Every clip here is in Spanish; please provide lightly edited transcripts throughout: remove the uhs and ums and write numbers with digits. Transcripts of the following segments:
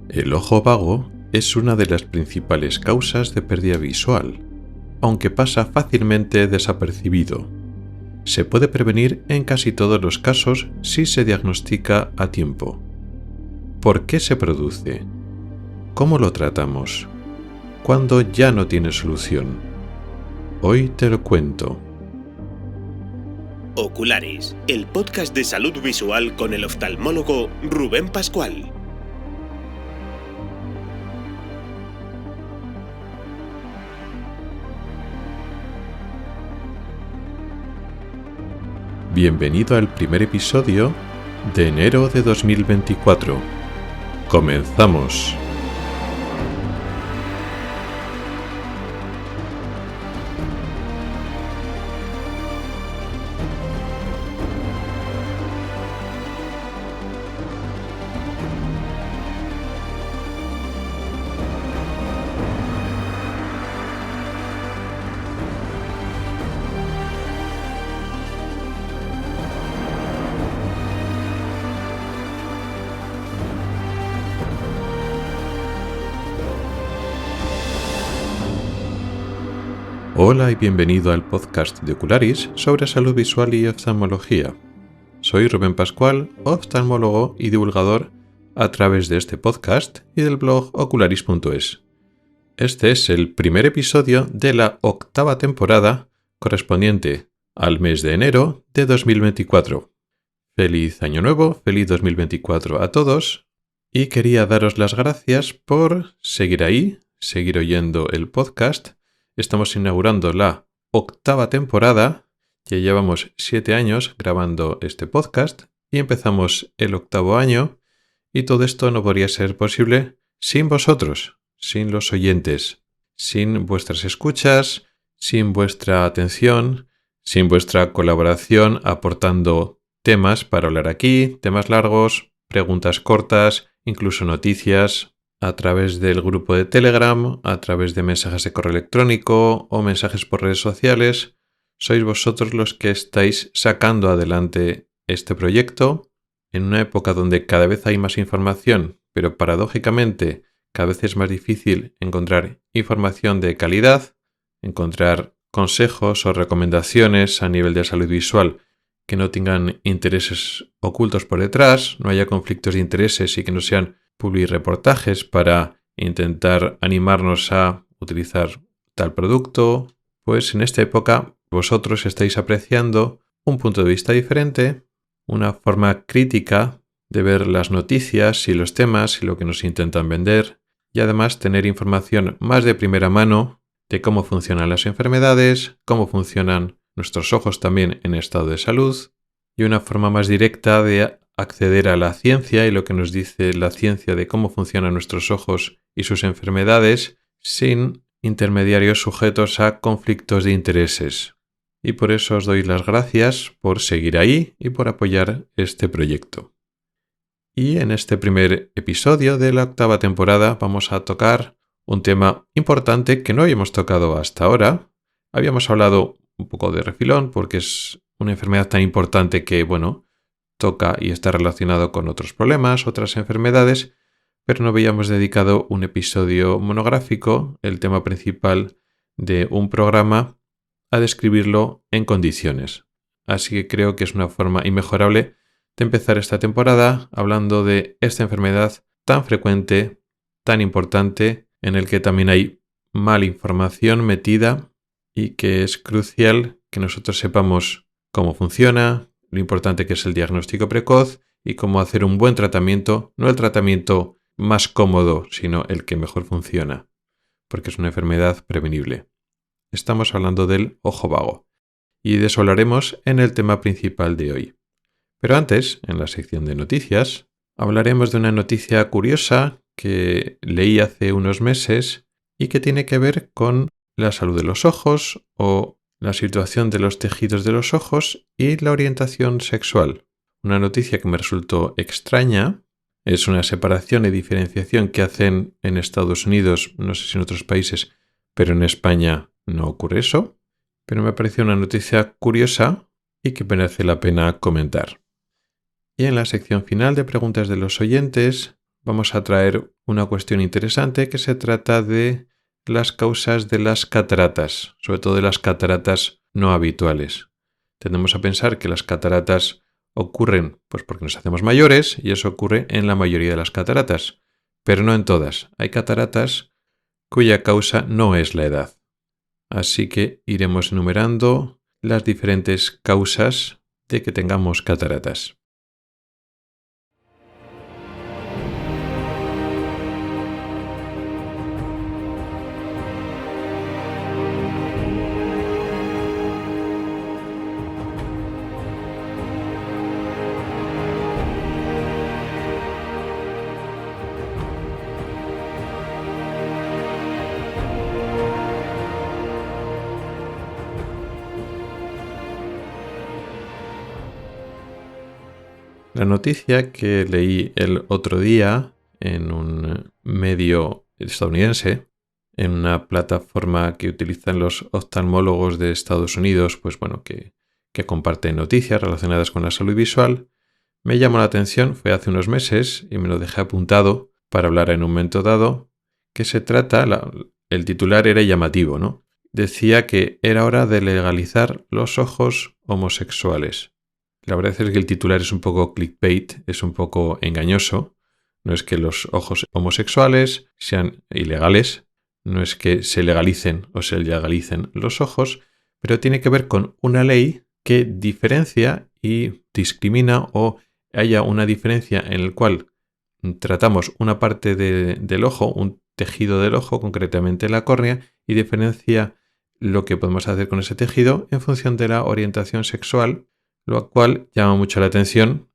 El ojo vago es una de las principales causas de pérdida visual, aunque pasa fácilmente desapercibido. Se puede prevenir en casi todos los casos si se diagnostica a tiempo. ¿Por qué se produce? ¿Cómo lo tratamos? ¿Cuándo ya no tiene solución? Hoy te lo cuento. Oculares, el podcast de salud visual con el oftalmólogo Rubén Pascual. Bienvenido al primer episodio de enero de 2024. ¡Comenzamos! Hola y bienvenido al podcast de Ocularis sobre salud visual y oftalmología. Soy Rubén Pascual, oftalmólogo y divulgador a través de este podcast y del blog ocularis.es. Este es el primer episodio de la 8ª temporada correspondiente al mes de enero de 2024. Feliz Año Nuevo, feliz 2024 a todos y quería daros las gracias por seguir ahí, seguir oyendo el podcast. Estamos inaugurando la 8ª temporada, ya llevamos 7 años grabando este podcast y empezamos el 8º año y todo esto no podría ser posible sin vosotros, sin los oyentes, sin vuestras escuchas, sin vuestra atención, sin vuestra colaboración aportando temas para hablar aquí, temas largos, preguntas cortas, incluso noticias, a través del grupo de Telegram, a través de mensajes de correo electrónico o mensajes por redes sociales. Sois vosotros los que estáis sacando adelante este proyecto en una época donde cada vez hay más información, pero paradójicamente cada vez es más difícil encontrar información de calidad, encontrar consejos o recomendaciones a nivel de salud visual que no tengan intereses ocultos por detrás, no haya conflictos de intereses y que no sean publireportajes para intentar animarnos a utilizar tal producto. Pues en esta época vosotros estáis apreciando un punto de vista diferente, una forma crítica de ver las noticias y los temas y lo que nos intentan vender, y además tener información más de primera mano de cómo funcionan las enfermedades, cómo funcionan nuestros ojos también en estado de salud, y una forma más directa de acceder a la ciencia y lo que nos dice la ciencia de cómo funcionan nuestros ojos y sus enfermedades sin intermediarios sujetos a conflictos de intereses. Y por eso os doy las gracias por seguir ahí y por apoyar este proyecto. Y en este primer episodio de la 8ª temporada vamos a tocar un tema importante que no habíamos tocado hasta ahora. Habíamos hablado un poco de refilón porque es una enfermedad tan importante que, toca y está relacionado con otros problemas, otras enfermedades, pero no habíamos dedicado un episodio monográfico, el tema principal de un programa, a describirlo en condiciones. Así que creo que es una forma inmejorable de empezar esta temporada hablando de esta enfermedad tan frecuente, tan importante, en el que también hay mala información metida y que es crucial que nosotros sepamos cómo funciona, lo importante que es el diagnóstico precoz y cómo hacer un buen tratamiento, no el tratamiento más cómodo, sino el que mejor funciona, porque es una enfermedad prevenible. Estamos hablando del ojo vago y de eso hablaremos en el tema principal de hoy. Pero antes, en la sección de noticias, hablaremos de una noticia curiosa que leí hace unos meses y que tiene que ver con la salud de los ojos o la situación de los tejidos de los ojos y la orientación sexual. Una noticia que me resultó extraña. Es una separación y diferenciación que hacen en Estados Unidos, no sé si en otros países, pero en España no ocurre eso. Pero me pareció una noticia curiosa y que merece la pena comentar. Y en la sección final de preguntas de los oyentes vamos a traer una cuestión interesante que se trata de las causas de las cataratas, sobre todo de las cataratas no habituales. Tendemos a pensar que las cataratas ocurren pues porque nos hacemos mayores y eso ocurre en la mayoría de las cataratas, pero no en todas. Hay cataratas cuya causa no es la edad. Así que iremos enumerando las diferentes causas de que tengamos cataratas. La noticia que leí el otro día en un medio estadounidense, en una plataforma que utilizan los oftalmólogos de Estados Unidos, que comparten noticias relacionadas con la salud visual, me llamó la atención, fue hace unos meses y me lo dejé apuntado para hablar en un momento dado, que se trata, el titular era llamativo, ¿no? Decía que era hora de legalizar los ojos homosexuales. La verdad es que el titular es un poco clickbait, es un poco engañoso. No es que los ojos homosexuales sean ilegales, no es que se legalicen o se legalicen los ojos, pero tiene que ver con una ley que diferencia y discrimina o haya una diferencia en la cual tratamos una parte del ojo, un tejido del ojo, concretamente la córnea, y diferencia lo que podemos hacer con ese tejido en función de la orientación sexual, lo cual llama mucho la atención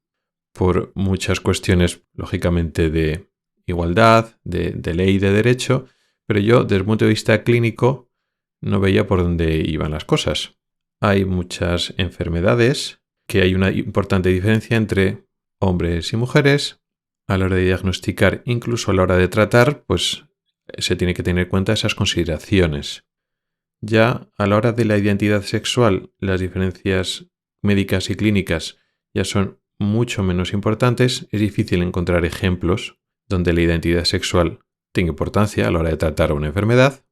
por muchas cuestiones, lógicamente, de igualdad, de ley, de derecho, pero yo, desde el punto de vista clínico, no veía por dónde iban las cosas. Hay muchas enfermedades que hay una importante diferencia entre hombres y mujeres. A la hora de diagnosticar, incluso a la hora de tratar, pues se tiene que tener en cuenta esas consideraciones. Ya a la hora de la identidad sexual, las diferencias médicas y clínicas ya son mucho menos importantes. Es difícil encontrar ejemplos donde la identidad sexual tenga importancia a la hora de tratar una enfermedad,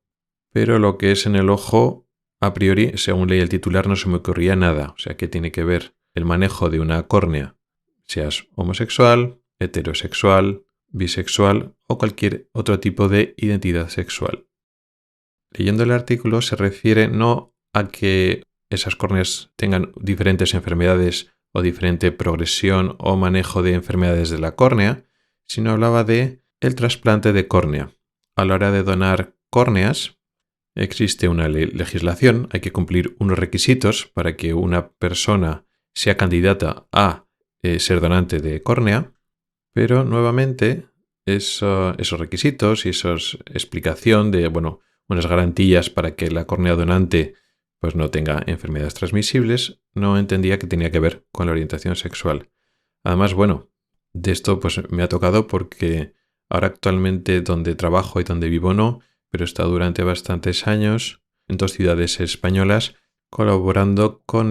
pero lo que es en el ojo, a priori, según leí el titular, no se me ocurría nada. O sea, que tiene que ver el manejo de una córnea, seas homosexual, heterosexual, bisexual o cualquier otro tipo de identidad sexual. Leyendo el artículo se refiere no a que esas córneas tengan diferentes enfermedades o diferente progresión o manejo de enfermedades de la córnea, sino hablaba de el trasplante de córnea. A la hora de donar córneas existe una legislación, hay que cumplir unos requisitos para que una persona sea candidata a ser donante de córnea, pero nuevamente esos requisitos y esa explicación de unas garantías para que la córnea donante pues no tenga enfermedades transmisibles, no entendía que tenía que ver con la orientación sexual. Además, de esto pues me ha tocado porque ahora actualmente donde trabajo y donde vivo no, pero he estado durante bastantes años en 2 ciudades españolas colaborando con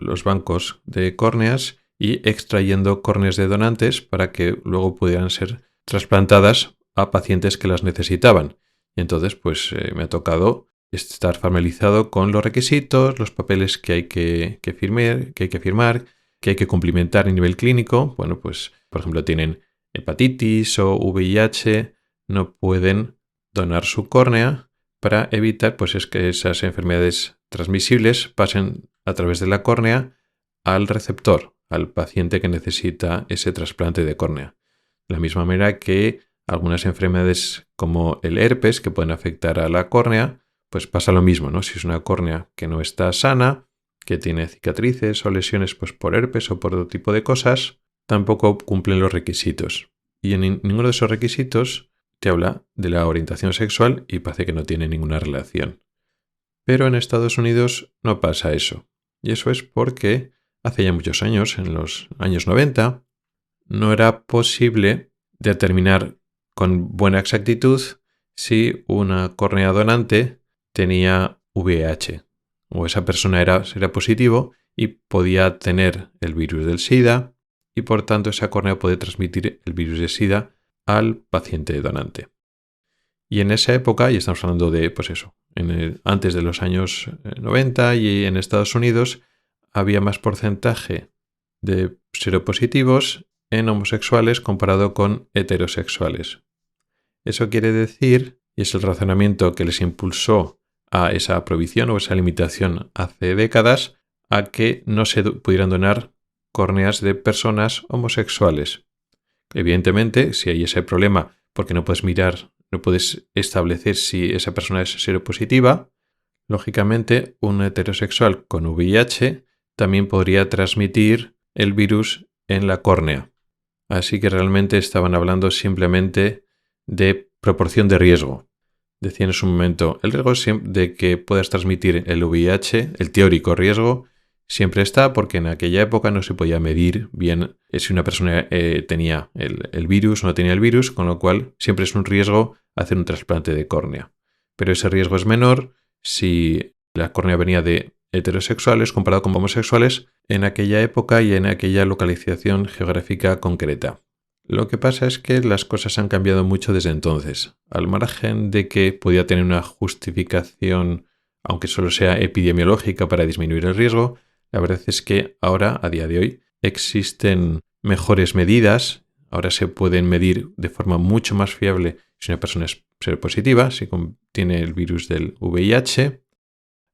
los bancos de córneas y extrayendo córneas de donantes para que luego pudieran ser trasplantadas a pacientes que las necesitaban. Y entonces me ha tocado estar familiarizado con los requisitos, los papeles que hay que firmar, que hay que cumplimentar a nivel clínico. Por ejemplo, tienen hepatitis o VIH, no pueden donar su córnea para evitar que esas enfermedades transmisibles pasen a través de la córnea al receptor, al paciente que necesita ese trasplante de córnea. De la misma manera que algunas enfermedades como el herpes que pueden afectar a la córnea, pues pasa lo mismo, ¿no? Si es una córnea que no está sana, que tiene cicatrices o lesiones por herpes o por otro tipo de cosas, tampoco cumplen los requisitos. Y en ninguno de esos requisitos te habla de la orientación sexual y parece que no tiene ninguna relación. Pero en Estados Unidos no pasa eso. Y eso es porque hace ya muchos años, en los años 90, no era posible determinar con buena exactitud si una córnea donante tenía VIH o esa persona era positivo y podía tener el virus del SIDA y por tanto esa córnea puede transmitir el virus de SIDA al paciente donante. Y en esa época, y estamos hablando de, antes de los años 90 y en Estados Unidos, había más porcentaje de seropositivos en homosexuales comparado con heterosexuales. Eso quiere decir, y es el razonamiento que les impulsó a esa prohibición o esa limitación hace décadas, a que no se pudieran donar córneas de personas homosexuales. Evidentemente, si hay ese problema porque no puedes establecer si esa persona es seropositiva, lógicamente un heterosexual con VIH también podría transmitir el virus en la córnea. Así que realmente estaban hablando simplemente de proporción de riesgo. Decían en su momento, el riesgo de que puedas transmitir el VIH, el teórico riesgo, siempre está porque en aquella época no se podía medir bien si una persona tenía el virus o no tenía el virus, con lo cual siempre es un riesgo hacer un trasplante de córnea. Pero ese riesgo es menor si la córnea venía de heterosexuales comparado con homosexuales en aquella época y en aquella localización geográfica concreta. Lo que pasa es que las cosas han cambiado mucho desde entonces. Al margen de que podía tener una justificación, aunque solo sea epidemiológica para disminuir el riesgo, la verdad es que ahora, a día de hoy, existen mejores medidas. Ahora se pueden medir de forma mucho más fiable si una persona es seropositiva, si tiene el virus del VIH,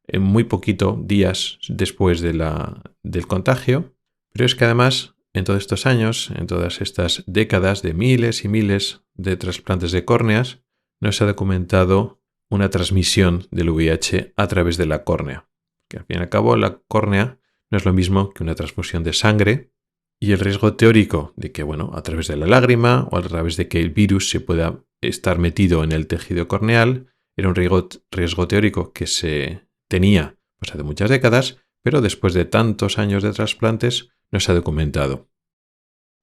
en muy poquito días después del contagio. Pero es que además, en todos estos años, en todas estas décadas de miles y miles de trasplantes de córneas, no se ha documentado una transmisión del VIH a través de la córnea. Que al fin y al cabo la córnea no es lo mismo que una transfusión de sangre, y el riesgo teórico de que, a través de la lágrima o a través de que el virus se pueda estar metido en el tejido corneal, era un riesgo teórico que se tenía hace muchas décadas, pero después de tantos años de trasplantes no se ha documentado.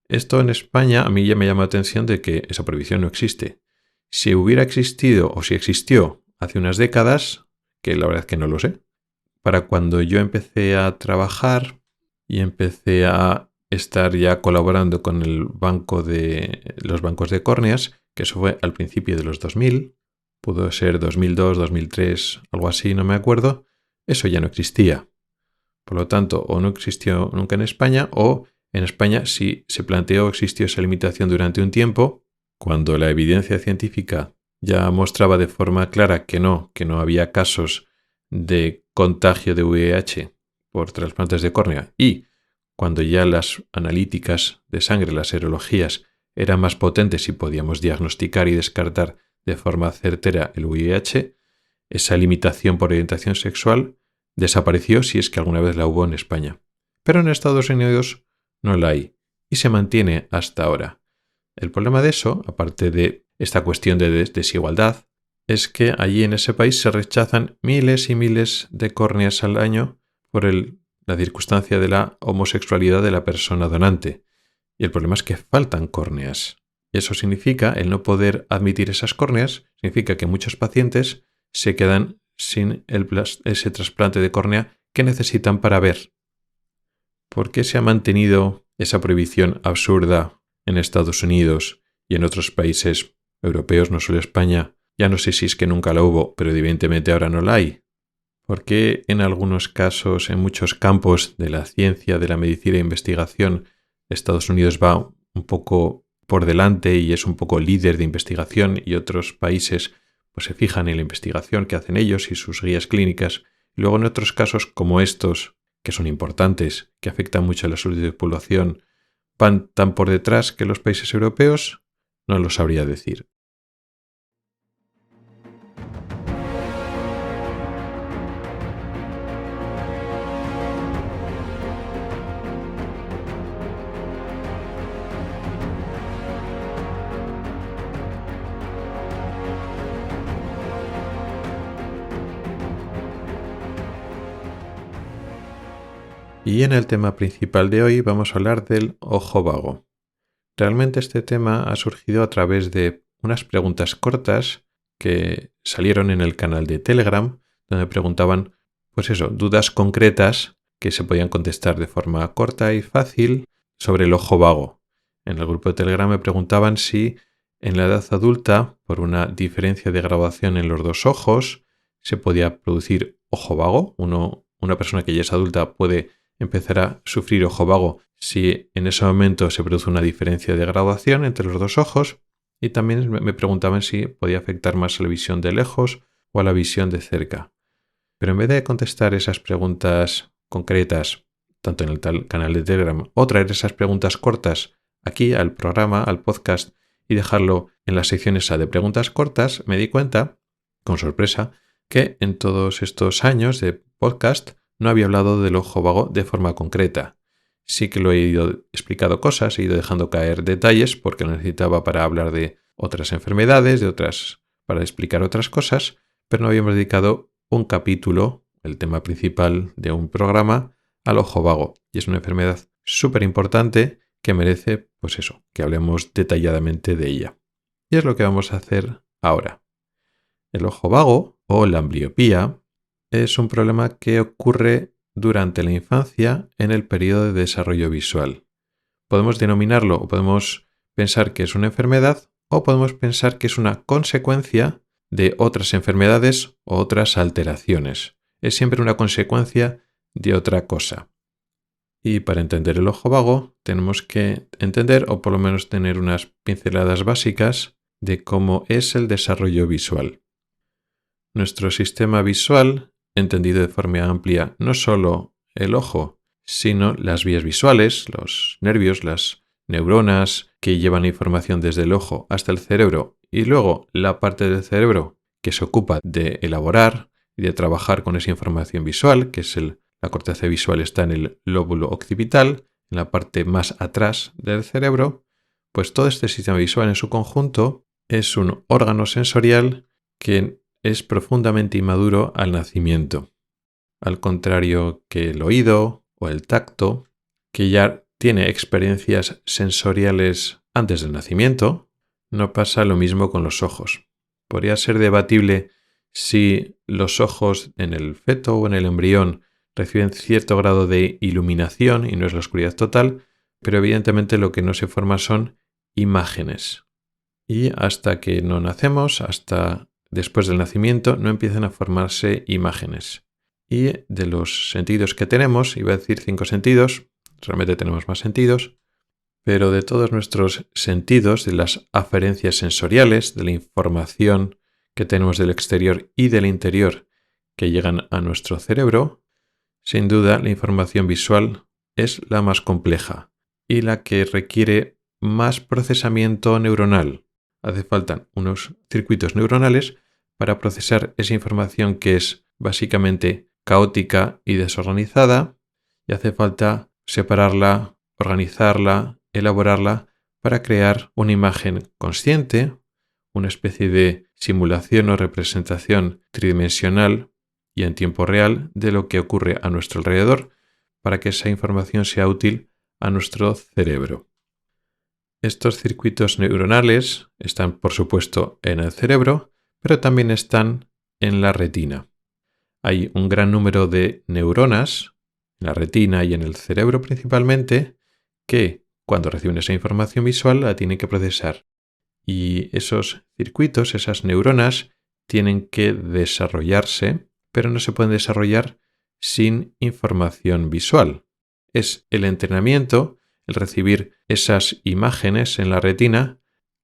Esto en España a mí ya me llama la atención de que esa prohibición no existe. Si hubiera existido o si existió hace unas décadas, que la verdad es que no lo sé, para cuando yo empecé a trabajar y empecé a estar ya colaborando con los bancos de córneas, que eso fue al principio de los 2000, pudo ser 2002, 2003, algo así, no me acuerdo, eso ya no existía. Por lo tanto, o no existió nunca en España, o en España sí se planteó o existió esa limitación durante un tiempo, cuando la evidencia científica ya mostraba de forma clara que no había casos de contagio de VIH por trasplantes de córnea, y cuando ya las analíticas de sangre, las serologías, eran más potentes y podíamos diagnosticar y descartar de forma certera el VIH, esa limitación por orientación sexual desapareció, si es que alguna vez la hubo en España. Pero en Estados Unidos no la hay y se mantiene hasta ahora. El problema de eso, aparte de esta cuestión de desigualdad, es que allí en ese país se rechazan miles y miles de córneas al año por la circunstancia de la homosexualidad de la persona donante. Y el problema es que faltan córneas. Eso significa, el no poder admitir esas córneas, significa que muchos pacientes se quedan sin ese trasplante de córnea que necesitan para ver. ¿Por qué se ha mantenido esa prohibición absurda en Estados Unidos y en otros países europeos, no solo España? Ya no sé si es que nunca la hubo, pero evidentemente ahora no la hay. ¿Por qué en algunos casos, en muchos campos de la ciencia, de la medicina e investigación, Estados Unidos va un poco por delante y es un poco líder de investigación, y otros países se fijan en la investigación que hacen ellos y sus guías clínicas? Y luego en otros casos como estos, que son importantes, que afectan mucho a la salud de la población, van tan por detrás que los países europeos, no lo sabría decir. Y en el tema principal de hoy vamos a hablar del ojo vago. Realmente este tema ha surgido a través de unas preguntas cortas que salieron en el canal de Telegram, donde preguntaban, dudas concretas que se podían contestar de forma corta y fácil sobre el ojo vago. En el grupo de Telegram me preguntaban si en la edad adulta, por una diferencia de graduación en los dos ojos, se podía producir ojo vago. Una persona que ya es adulta puede empezar a sufrir ojo vago si en ese momento se produce una diferencia de graduación entre los dos ojos. Y también me preguntaban si podía afectar más a la visión de lejos o a la visión de cerca. Pero en vez de contestar esas preguntas concretas, tanto en el canal de Telegram, o traer esas preguntas cortas aquí al programa, al podcast, y dejarlo en la sección esa de preguntas cortas, me di cuenta, con sorpresa, que en todos estos años de podcast no había hablado del ojo vago de forma concreta. Sí que lo he ido explicando cosas, he ido dejando caer detalles porque lo necesitaba para hablar de otras enfermedades, para explicar otras cosas, pero no habíamos dedicado un capítulo, el tema principal de un programa, al ojo vago. Y es una enfermedad súper importante que merece, pues eso, que hablemos detalladamente de ella. Y es lo que vamos a hacer ahora. El ojo vago, o la ambliopía, es un problema que ocurre durante la infancia en el periodo de desarrollo visual. Podemos denominarlo o podemos pensar que es una enfermedad o podemos pensar que es una consecuencia de otras enfermedades o otras alteraciones. Es siempre una consecuencia de otra cosa. Y para entender el ojo vago tenemos que entender o por lo menos tener unas pinceladas básicas de cómo es el desarrollo visual. Nuestro sistema visual, entendido de forma amplia, no solo el ojo, sino las vías visuales, los nervios, las neuronas que llevan información desde el ojo hasta el cerebro y luego la parte del cerebro que se ocupa de elaborar y de trabajar con esa información visual, que es la corteza visual está en el lóbulo occipital, en la parte más atrás del cerebro, pues todo este sistema visual en su conjunto es un órgano sensorial que es profundamente inmaduro al nacimiento. Al contrario que el oído o el tacto, que ya tiene experiencias sensoriales antes del nacimiento, no pasa lo mismo con los ojos. Podría ser debatible si los ojos en el feto o en el embrión reciben cierto grado de iluminación y no es la oscuridad total, pero evidentemente lo que no se forma son imágenes. Y hasta que no nacemos, hasta después del nacimiento, no empiezan a formarse imágenes. Y de los sentidos que tenemos, iba a decir 5 sentidos, realmente tenemos más sentidos, pero de todos nuestros sentidos, de las aferencias sensoriales, de la información que tenemos del exterior y del interior que llegan a nuestro cerebro, sin duda la información visual es la más compleja y la que requiere más procesamiento neuronal. Hace falta unos circuitos neuronales para procesar esa información que es básicamente caótica y desorganizada, y hace falta separarla, organizarla, elaborarla para crear una imagen consciente, una especie de simulación o representación tridimensional y en tiempo real de lo que ocurre a nuestro alrededor para que esa información sea útil a nuestro cerebro. Estos circuitos neuronales están, por supuesto, en el cerebro, pero también están en la retina. Hay un gran número de neuronas en la retina y en el cerebro principalmente que, cuando reciben esa información visual, la tienen que procesar. Y esos circuitos, esas neuronas, tienen que desarrollarse, pero no se pueden desarrollar sin información visual. Es el entrenamiento, el recibir esas imágenes en la retina,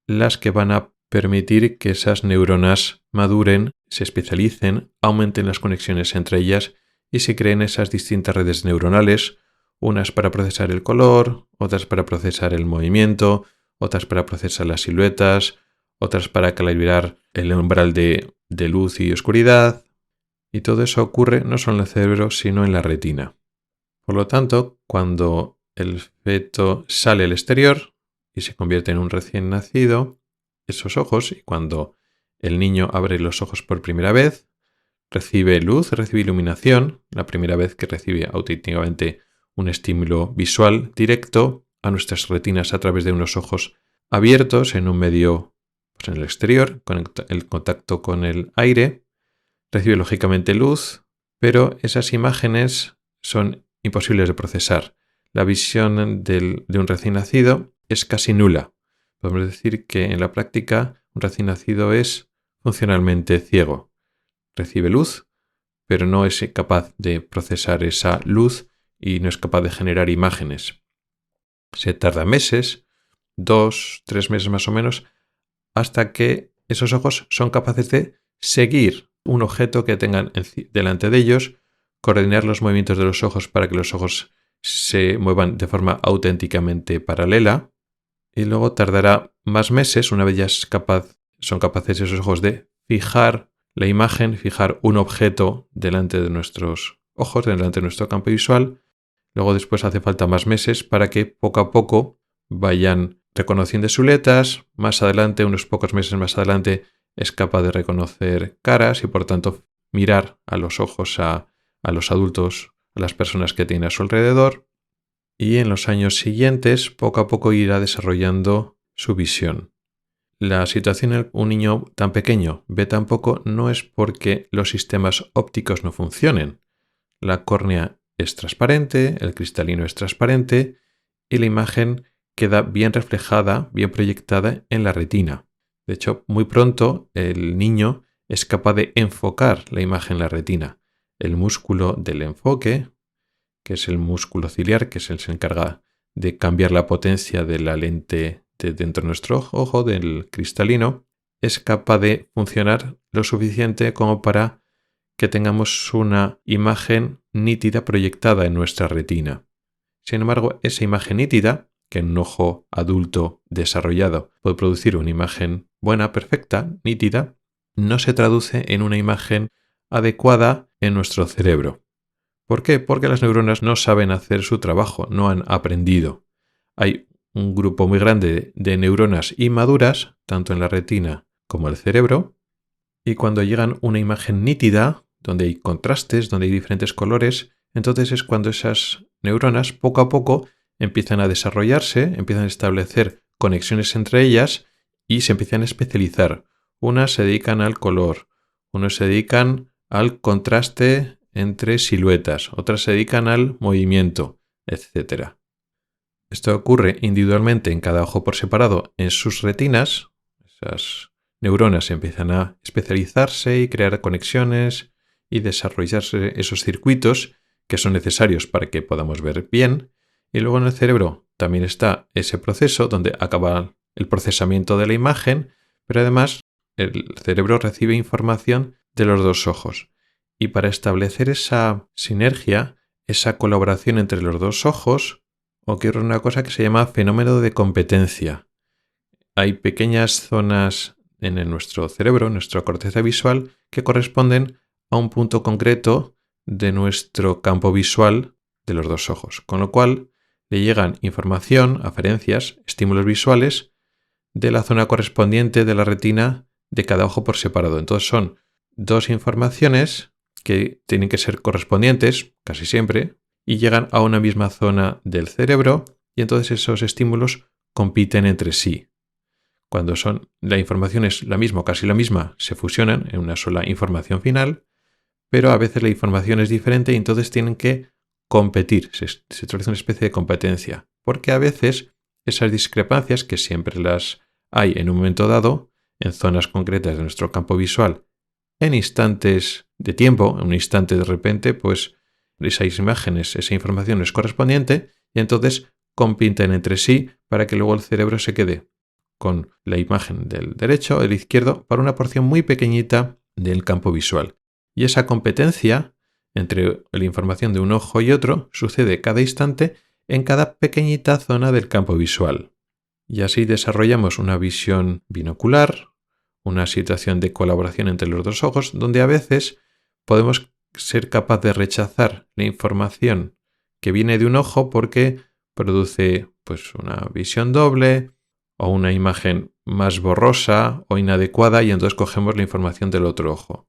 las que van a permitir que esas neuronas maduren, se especialicen, aumenten las conexiones entre ellas y se creen esas distintas redes neuronales, unas para procesar el color, otras para procesar el movimiento, otras para procesar las siluetas, otras para calibrar el umbral de luz y oscuridad. Y todo eso ocurre no solo en el cerebro, sino en la retina. Por lo tanto, cuando el feto sale al exterior y se convierte en un recién nacido, esos ojos, y cuando el niño abre los ojos por primera vez, recibe luz, recibe iluminación, la primera vez que recibe auténticamente un estímulo visual directo a nuestras retinas a través de unos ojos abiertos en un medio, pues en el exterior, con el contacto con el aire, recibe lógicamente luz, pero esas imágenes son imposibles de procesar. La visión de un recién nacido es casi nula, Podemos decir que en la práctica un recién nacido es funcionalmente ciego. Recibe luz, pero no es capaz de procesar esa luz y no es capaz de generar imágenes. Se tarda meses, 2, 3 meses más o menos, hasta que esos ojos son capaces de seguir un objeto que tengan delante de ellos, coordinar los movimientos de los ojos para que los ojos se muevan de forma auténticamente paralela, y luego tardará más meses, una vez ya son capaces esos ojos de fijar la imagen, fijar un objeto delante de nuestros ojos, delante de nuestro campo visual. Luego después hace falta más meses para que poco a poco vayan reconociendo siluetas. Más adelante, unos pocos meses más adelante, es capaz de reconocer caras y por tanto mirar a los ojos a los adultos, a las personas que tiene a su alrededor. Y en los años siguientes, poco a poco irá desarrollando su visión. La situación en un niño tan pequeño ve tan poco no es porque los sistemas ópticos no funcionen. La córnea es transparente, el cristalino es transparente y la imagen queda bien reflejada, bien proyectada en la retina. De hecho, muy pronto el niño es capaz de enfocar la imagen en la retina. El músculo del enfoque, que es el músculo ciliar, que es el que se encarga de cambiar la potencia de la lente dentro de nuestro ojo, del cristalino, es capaz de funcionar lo suficiente como para que tengamos una imagen nítida proyectada en nuestra retina. Sin embargo, esa imagen nítida, que en un ojo adulto desarrollado puede producir una imagen buena, perfecta, nítida, no se traduce en una imagen adecuada en nuestro cerebro. ¿Por qué? Porque las neuronas no saben hacer su trabajo, no han aprendido. Hay un grupo muy grande de neuronas inmaduras, tanto en la retina como en el cerebro, y cuando llegan una imagen nítida, donde hay contrastes, donde hay diferentes colores, entonces es cuando esas neuronas poco a poco empiezan a desarrollarse, empiezan a establecer conexiones entre ellas y se empiezan a especializar. Unas se dedican al color, unos se dedican al contraste entre siluetas, otras se dedican al movimiento, etc. Esto ocurre individualmente en cada ojo por separado en sus retinas. Esas neuronas empiezan a especializarse y crear conexiones y desarrollarse esos circuitos que son necesarios para que podamos ver bien. Y luego en el cerebro también está ese proceso donde acaba el procesamiento de la imagen, pero además el cerebro recibe información de los dos ojos. Y para establecer esa sinergia, esa colaboración entre los dos ojos, ocurre una cosa que se llama fenómeno de competencia. Hay pequeñas zonas en nuestro cerebro, en nuestra corteza visual, que corresponden a un punto concreto de nuestro campo visual de los dos ojos, con lo cual le llegan información, aferencias, estímulos visuales de la zona correspondiente de la retina de cada ojo por separado. Entonces son dos informaciones que tienen que ser correspondientes, casi siempre, y llegan a una misma zona del cerebro y entonces esos estímulos compiten entre sí. Cuando la información es la misma o casi la misma, se fusionan en una sola información final, pero a veces la información es diferente y entonces tienen que competir, se establece una especie de competencia, porque a veces esas discrepancias, que siempre las hay en un momento dado, en zonas concretas de nuestro campo visual, en instantes de tiempo, en un instante de repente, pues esas imágenes, esa información es correspondiente y entonces compiten entre sí para que luego el cerebro se quede con la imagen del derecho o del izquierdo para una porción muy pequeñita del campo visual. Y esa competencia entre la información de un ojo y otro sucede cada instante en cada pequeñita zona del campo visual. Y así desarrollamos una visión binocular, una situación de colaboración entre los dos ojos, donde a veces podemos ser capaz de rechazar la información que viene de un ojo porque produce pues una visión doble o una imagen más borrosa o inadecuada y entonces cogemos la información del otro ojo.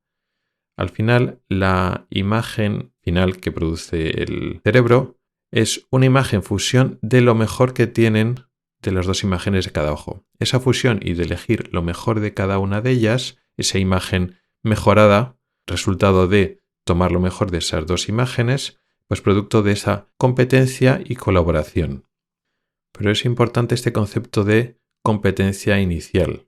Al final, la imagen final que produce el cerebro es una imagen fusión de lo mejor que tienen de las dos imágenes de cada ojo. Esa fusión y de elegir lo mejor de cada una de ellas, esa imagen mejorada, resultado de tomar lo mejor de esas dos imágenes, pues producto de esa competencia y colaboración. Pero es importante este concepto de competencia inicial.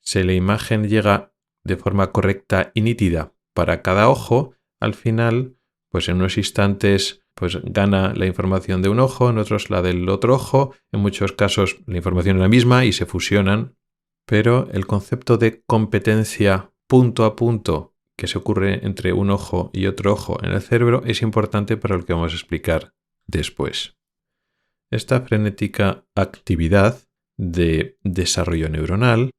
Si la imagen llega de forma correcta y nítida para cada ojo, al final, pues en unos instantes gana la información de un ojo, en otros la del otro ojo, en muchos casos la información es la misma y se fusionan, pero el concepto de competencia punto a punto que se ocurre entre un ojo y otro ojo en el cerebro es importante para lo que vamos a explicar después. Esta frenética actividad de desarrollo neuronal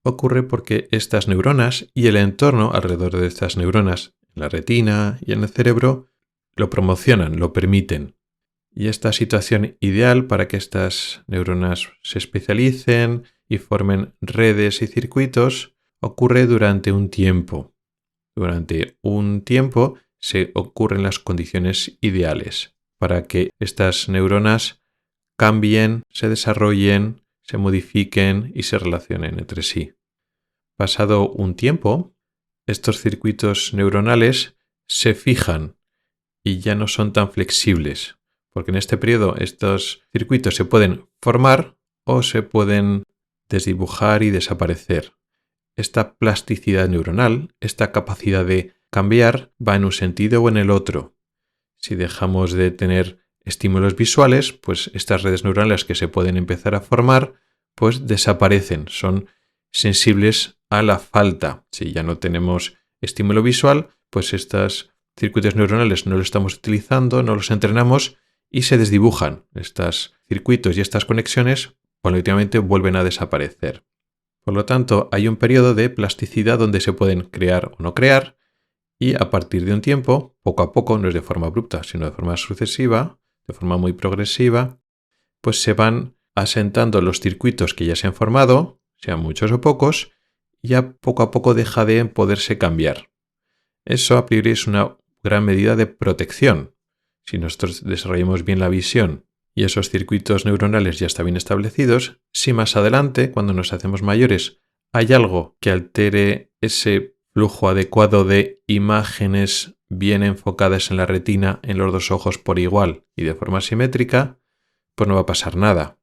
ocurre porque estas neuronas y el entorno alrededor de estas neuronas, en la retina y en el cerebro, lo promocionan, lo permiten. Y esta situación ideal para que estas neuronas se especialicen y formen redes y circuitos ocurre durante un tiempo. Durante un tiempo se ocurren las condiciones ideales para que estas neuronas cambien, se desarrollen, se modifiquen y se relacionen entre sí. Pasado un tiempo, estos circuitos neuronales se fijan y ya no son tan flexibles, porque en este periodo estos circuitos se pueden formar o se pueden desdibujar y desaparecer. Esta plasticidad neuronal, esta capacidad de cambiar, va en un sentido o en el otro. Si dejamos de tener estímulos visuales, pues estas redes neuronales que se pueden empezar a formar, pues desaparecen, son sensibles a la falta. Si ya no tenemos estímulo visual, pues estos circuitos neuronales no los estamos utilizando, no los entrenamos y se desdibujan. Estos circuitos y estas conexiones paulatinamente vuelven a desaparecer. Por lo tanto, hay un periodo de plasticidad donde se pueden crear o no crear y a partir de un tiempo, poco a poco, no es de forma abrupta, sino de forma sucesiva, de forma muy progresiva, pues se van asentando los circuitos que ya se han formado, sean muchos o pocos, y ya poco a poco deja de poderse cambiar. Eso a priori es una gran medida de protección. Si nosotros desarrollamos bien la visión y esos circuitos neuronales ya están bien establecidos, si más adelante, cuando nos hacemos mayores, hay algo que altere ese flujo adecuado de imágenes bien enfocadas en la retina, en los dos ojos por igual y de forma simétrica, pues no va a pasar nada.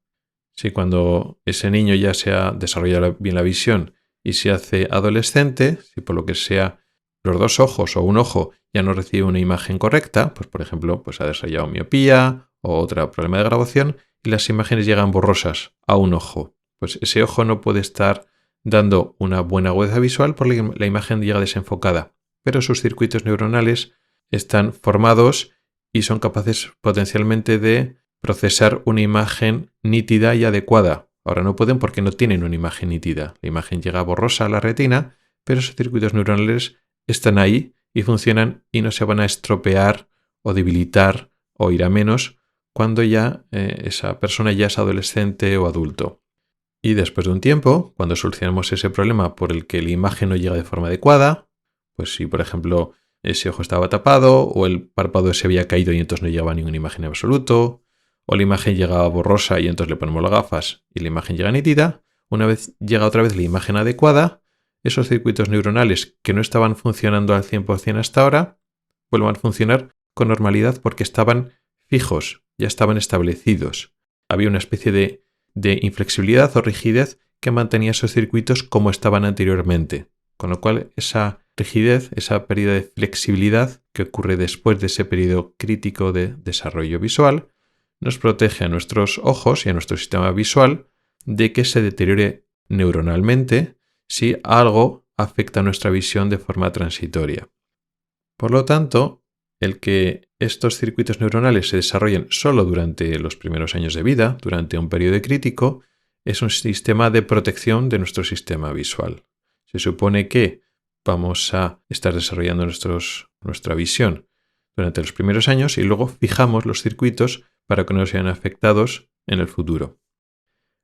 Si cuando ese niño ya se ha desarrollado bien la visión y se hace adolescente, si por lo que sea los dos ojos o un ojo ya no recibe una imagen correcta, pues por ejemplo ha desarrollado miopía o otro problema de graduación y las imágenes llegan borrosas a un ojo. Pues ese ojo no puede estar dando una buena agudeza visual porque la imagen llega desenfocada, pero sus circuitos neuronales están formados y son capaces potencialmente de procesar una imagen nítida y adecuada. Ahora no pueden porque no tienen una imagen nítida. La imagen llega borrosa a la retina, pero sus circuitos neuronales están ahí y funcionan y no se van a estropear o debilitar o ir a menos cuando ya esa persona ya es adolescente o adulto. Y después de un tiempo, cuando solucionamos ese problema por el que la imagen no llega de forma adecuada, pues si por ejemplo ese ojo estaba tapado o el párpado se había caído y entonces no llegaba ninguna imagen en absoluto, o la imagen llegaba borrosa y entonces le ponemos las gafas y la imagen llega nítida, una vez llega otra vez la imagen adecuada, esos circuitos neuronales que no estaban funcionando al 100% hasta ahora, vuelvan a funcionar con normalidad porque estaban fijos, ya estaban establecidos. Había una especie de inflexibilidad o rigidez que mantenía esos circuitos como estaban anteriormente. Con lo cual, esa rigidez, esa pérdida de flexibilidad que ocurre después de ese periodo crítico de desarrollo visual, nos protege a nuestros ojos y a nuestro sistema visual de que se deteriore neuronalmente si algo afecta a nuestra visión de forma transitoria. Por lo tanto, el que estos circuitos neuronales se desarrollen solo durante los primeros años de vida, durante un periodo crítico, es un sistema de protección de nuestro sistema visual. Se supone que vamos a estar desarrollando nuestra visión durante los primeros años y luego fijamos los circuitos para que no sean afectados en el futuro.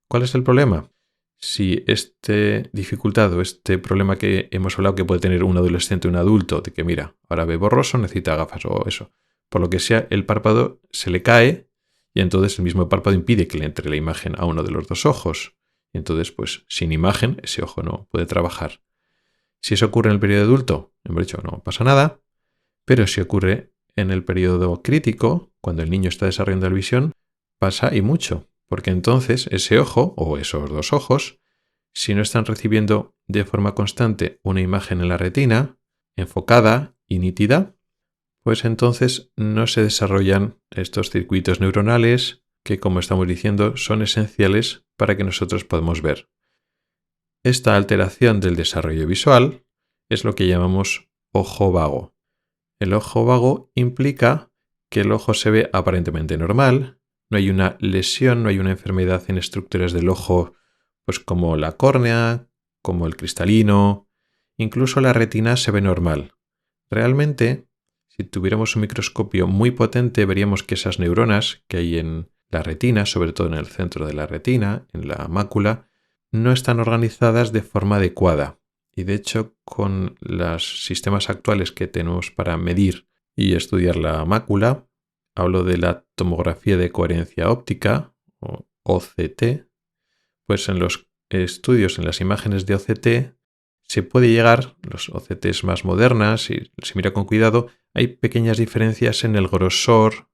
¿Cuál es el problema? Si este dificultad o este problema que hemos hablado que puede tener un adolescente o un adulto, de que mira, ahora ve borroso, necesita gafas o eso, por lo que sea, el párpado se le cae y entonces el mismo párpado impide que le entre la imagen a uno de los dos ojos. Y entonces, pues, sin imagen, ese ojo no puede trabajar. Si eso ocurre en el periodo adulto, en hecho no pasa nada, pero si ocurre en el periodo crítico, cuando el niño está desarrollando la visión, pasa y mucho. porque entonces ese ojo o esos dos ojos, si no están recibiendo de forma constante una imagen en la retina, enfocada y nítida, pues entonces no se desarrollan estos circuitos neuronales que, como estamos diciendo, son esenciales para que nosotros podamos ver. Esta alteración del desarrollo visual es lo que llamamos ojo vago. El ojo vago implica que el ojo se ve aparentemente normal, no hay una lesión, no hay una enfermedad en estructuras del ojo, pues como la córnea, como el cristalino, incluso la retina se ve normal. Realmente, si tuviéramos un microscopio muy potente, veríamos que esas neuronas que hay en la retina, sobre todo en el centro de la retina, en la mácula, no están organizadas de forma adecuada. Y de hecho, con los sistemas actuales que tenemos para medir y estudiar la mácula, hablo de la tomografía de coherencia óptica, o OCT, pues en los estudios, en las imágenes de OCT, se puede llegar, los OCTs más modernas, si se mira con cuidado, hay pequeñas diferencias en el grosor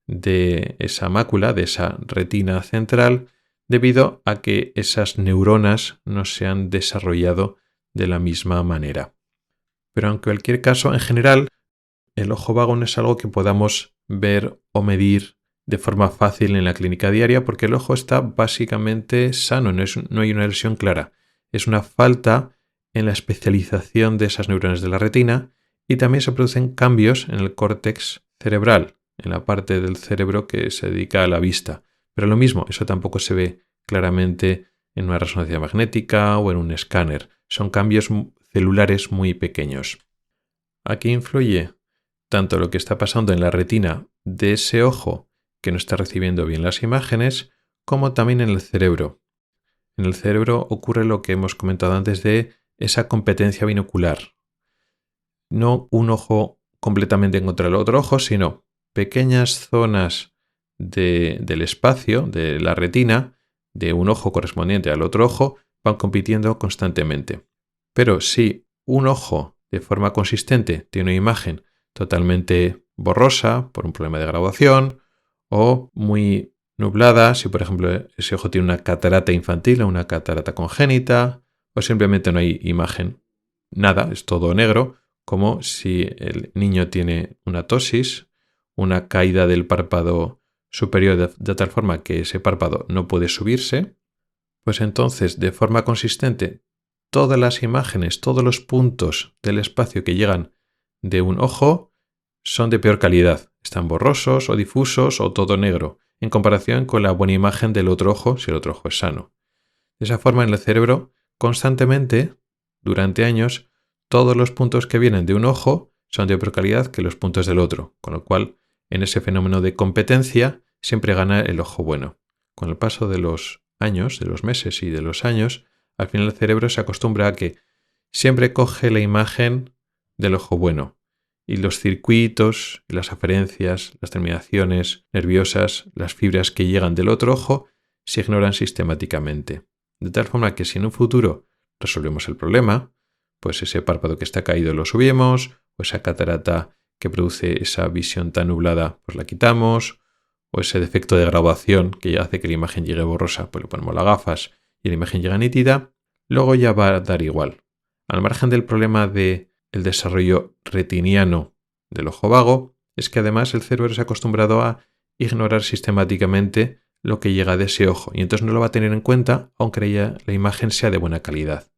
de esa mácula, de esa retina central, debido a que esas neuronas no se han desarrollado de la misma manera. Pero en cualquier caso, en general, el ojo vago no es algo que podamos ver o medir de forma fácil en la clínica diaria porque el ojo está básicamente sano, no hay una lesión clara. Es una falta en la especialización de esas neuronas de la retina y también se producen cambios en el córtex cerebral, en la parte del cerebro que se dedica a la vista. Pero lo mismo, eso tampoco se ve claramente en una resonancia magnética o en un escáner. Son cambios celulares muy pequeños. Aquí influye tanto lo que está pasando en la retina de ese ojo que no está recibiendo bien las imágenes, como también en el cerebro. En el cerebro ocurre lo que hemos comentado antes de esa competencia binocular. No un ojo completamente en contra del otro ojo, sino pequeñas zonas del espacio, de la retina, de un ojo correspondiente al otro ojo, van compitiendo constantemente. Pero si un ojo de forma consistente tiene una imagen totalmente borrosa por un problema de graduación o muy nublada, si por ejemplo ese ojo tiene una catarata infantil o una catarata congénita o simplemente no hay imagen, nada, es todo negro, como si el niño tiene una ptosis, una caída del párpado superior de tal forma que ese párpado no puede subirse, pues entonces de forma consistente todas las imágenes, todos los puntos del espacio que llegan de un ojo son de peor calidad. Están borrosos o difusos o todo negro, en comparación con la buena imagen del otro ojo si el otro ojo es sano. De esa forma, en el cerebro, constantemente, durante años, todos los puntos que vienen de un ojo son de peor calidad que los puntos del otro, con lo cual, en ese fenómeno de competencia, siempre gana el ojo bueno. Con el paso de los años, de los meses y de los años, al final el cerebro se acostumbra a que siempre coge la imagen del ojo bueno y los circuitos, las aferencias, las terminaciones nerviosas, las fibras que llegan del otro ojo se ignoran sistemáticamente. De tal forma que si en un futuro resolvemos el problema, pues ese párpado que está caído lo subimos, o esa catarata que produce esa visión tan nublada pues la quitamos, o ese defecto de graduación que hace que la imagen llegue borrosa, pues le ponemos las gafas y la imagen llega nítida, luego ya va a dar igual. Al margen del problema del desarrollo retiniano del ojo vago, es que además el cerebro se ha acostumbrado a ignorar sistemáticamente lo que llega de ese ojo y entonces no lo va a tener en cuenta aunque la imagen sea de buena calidad.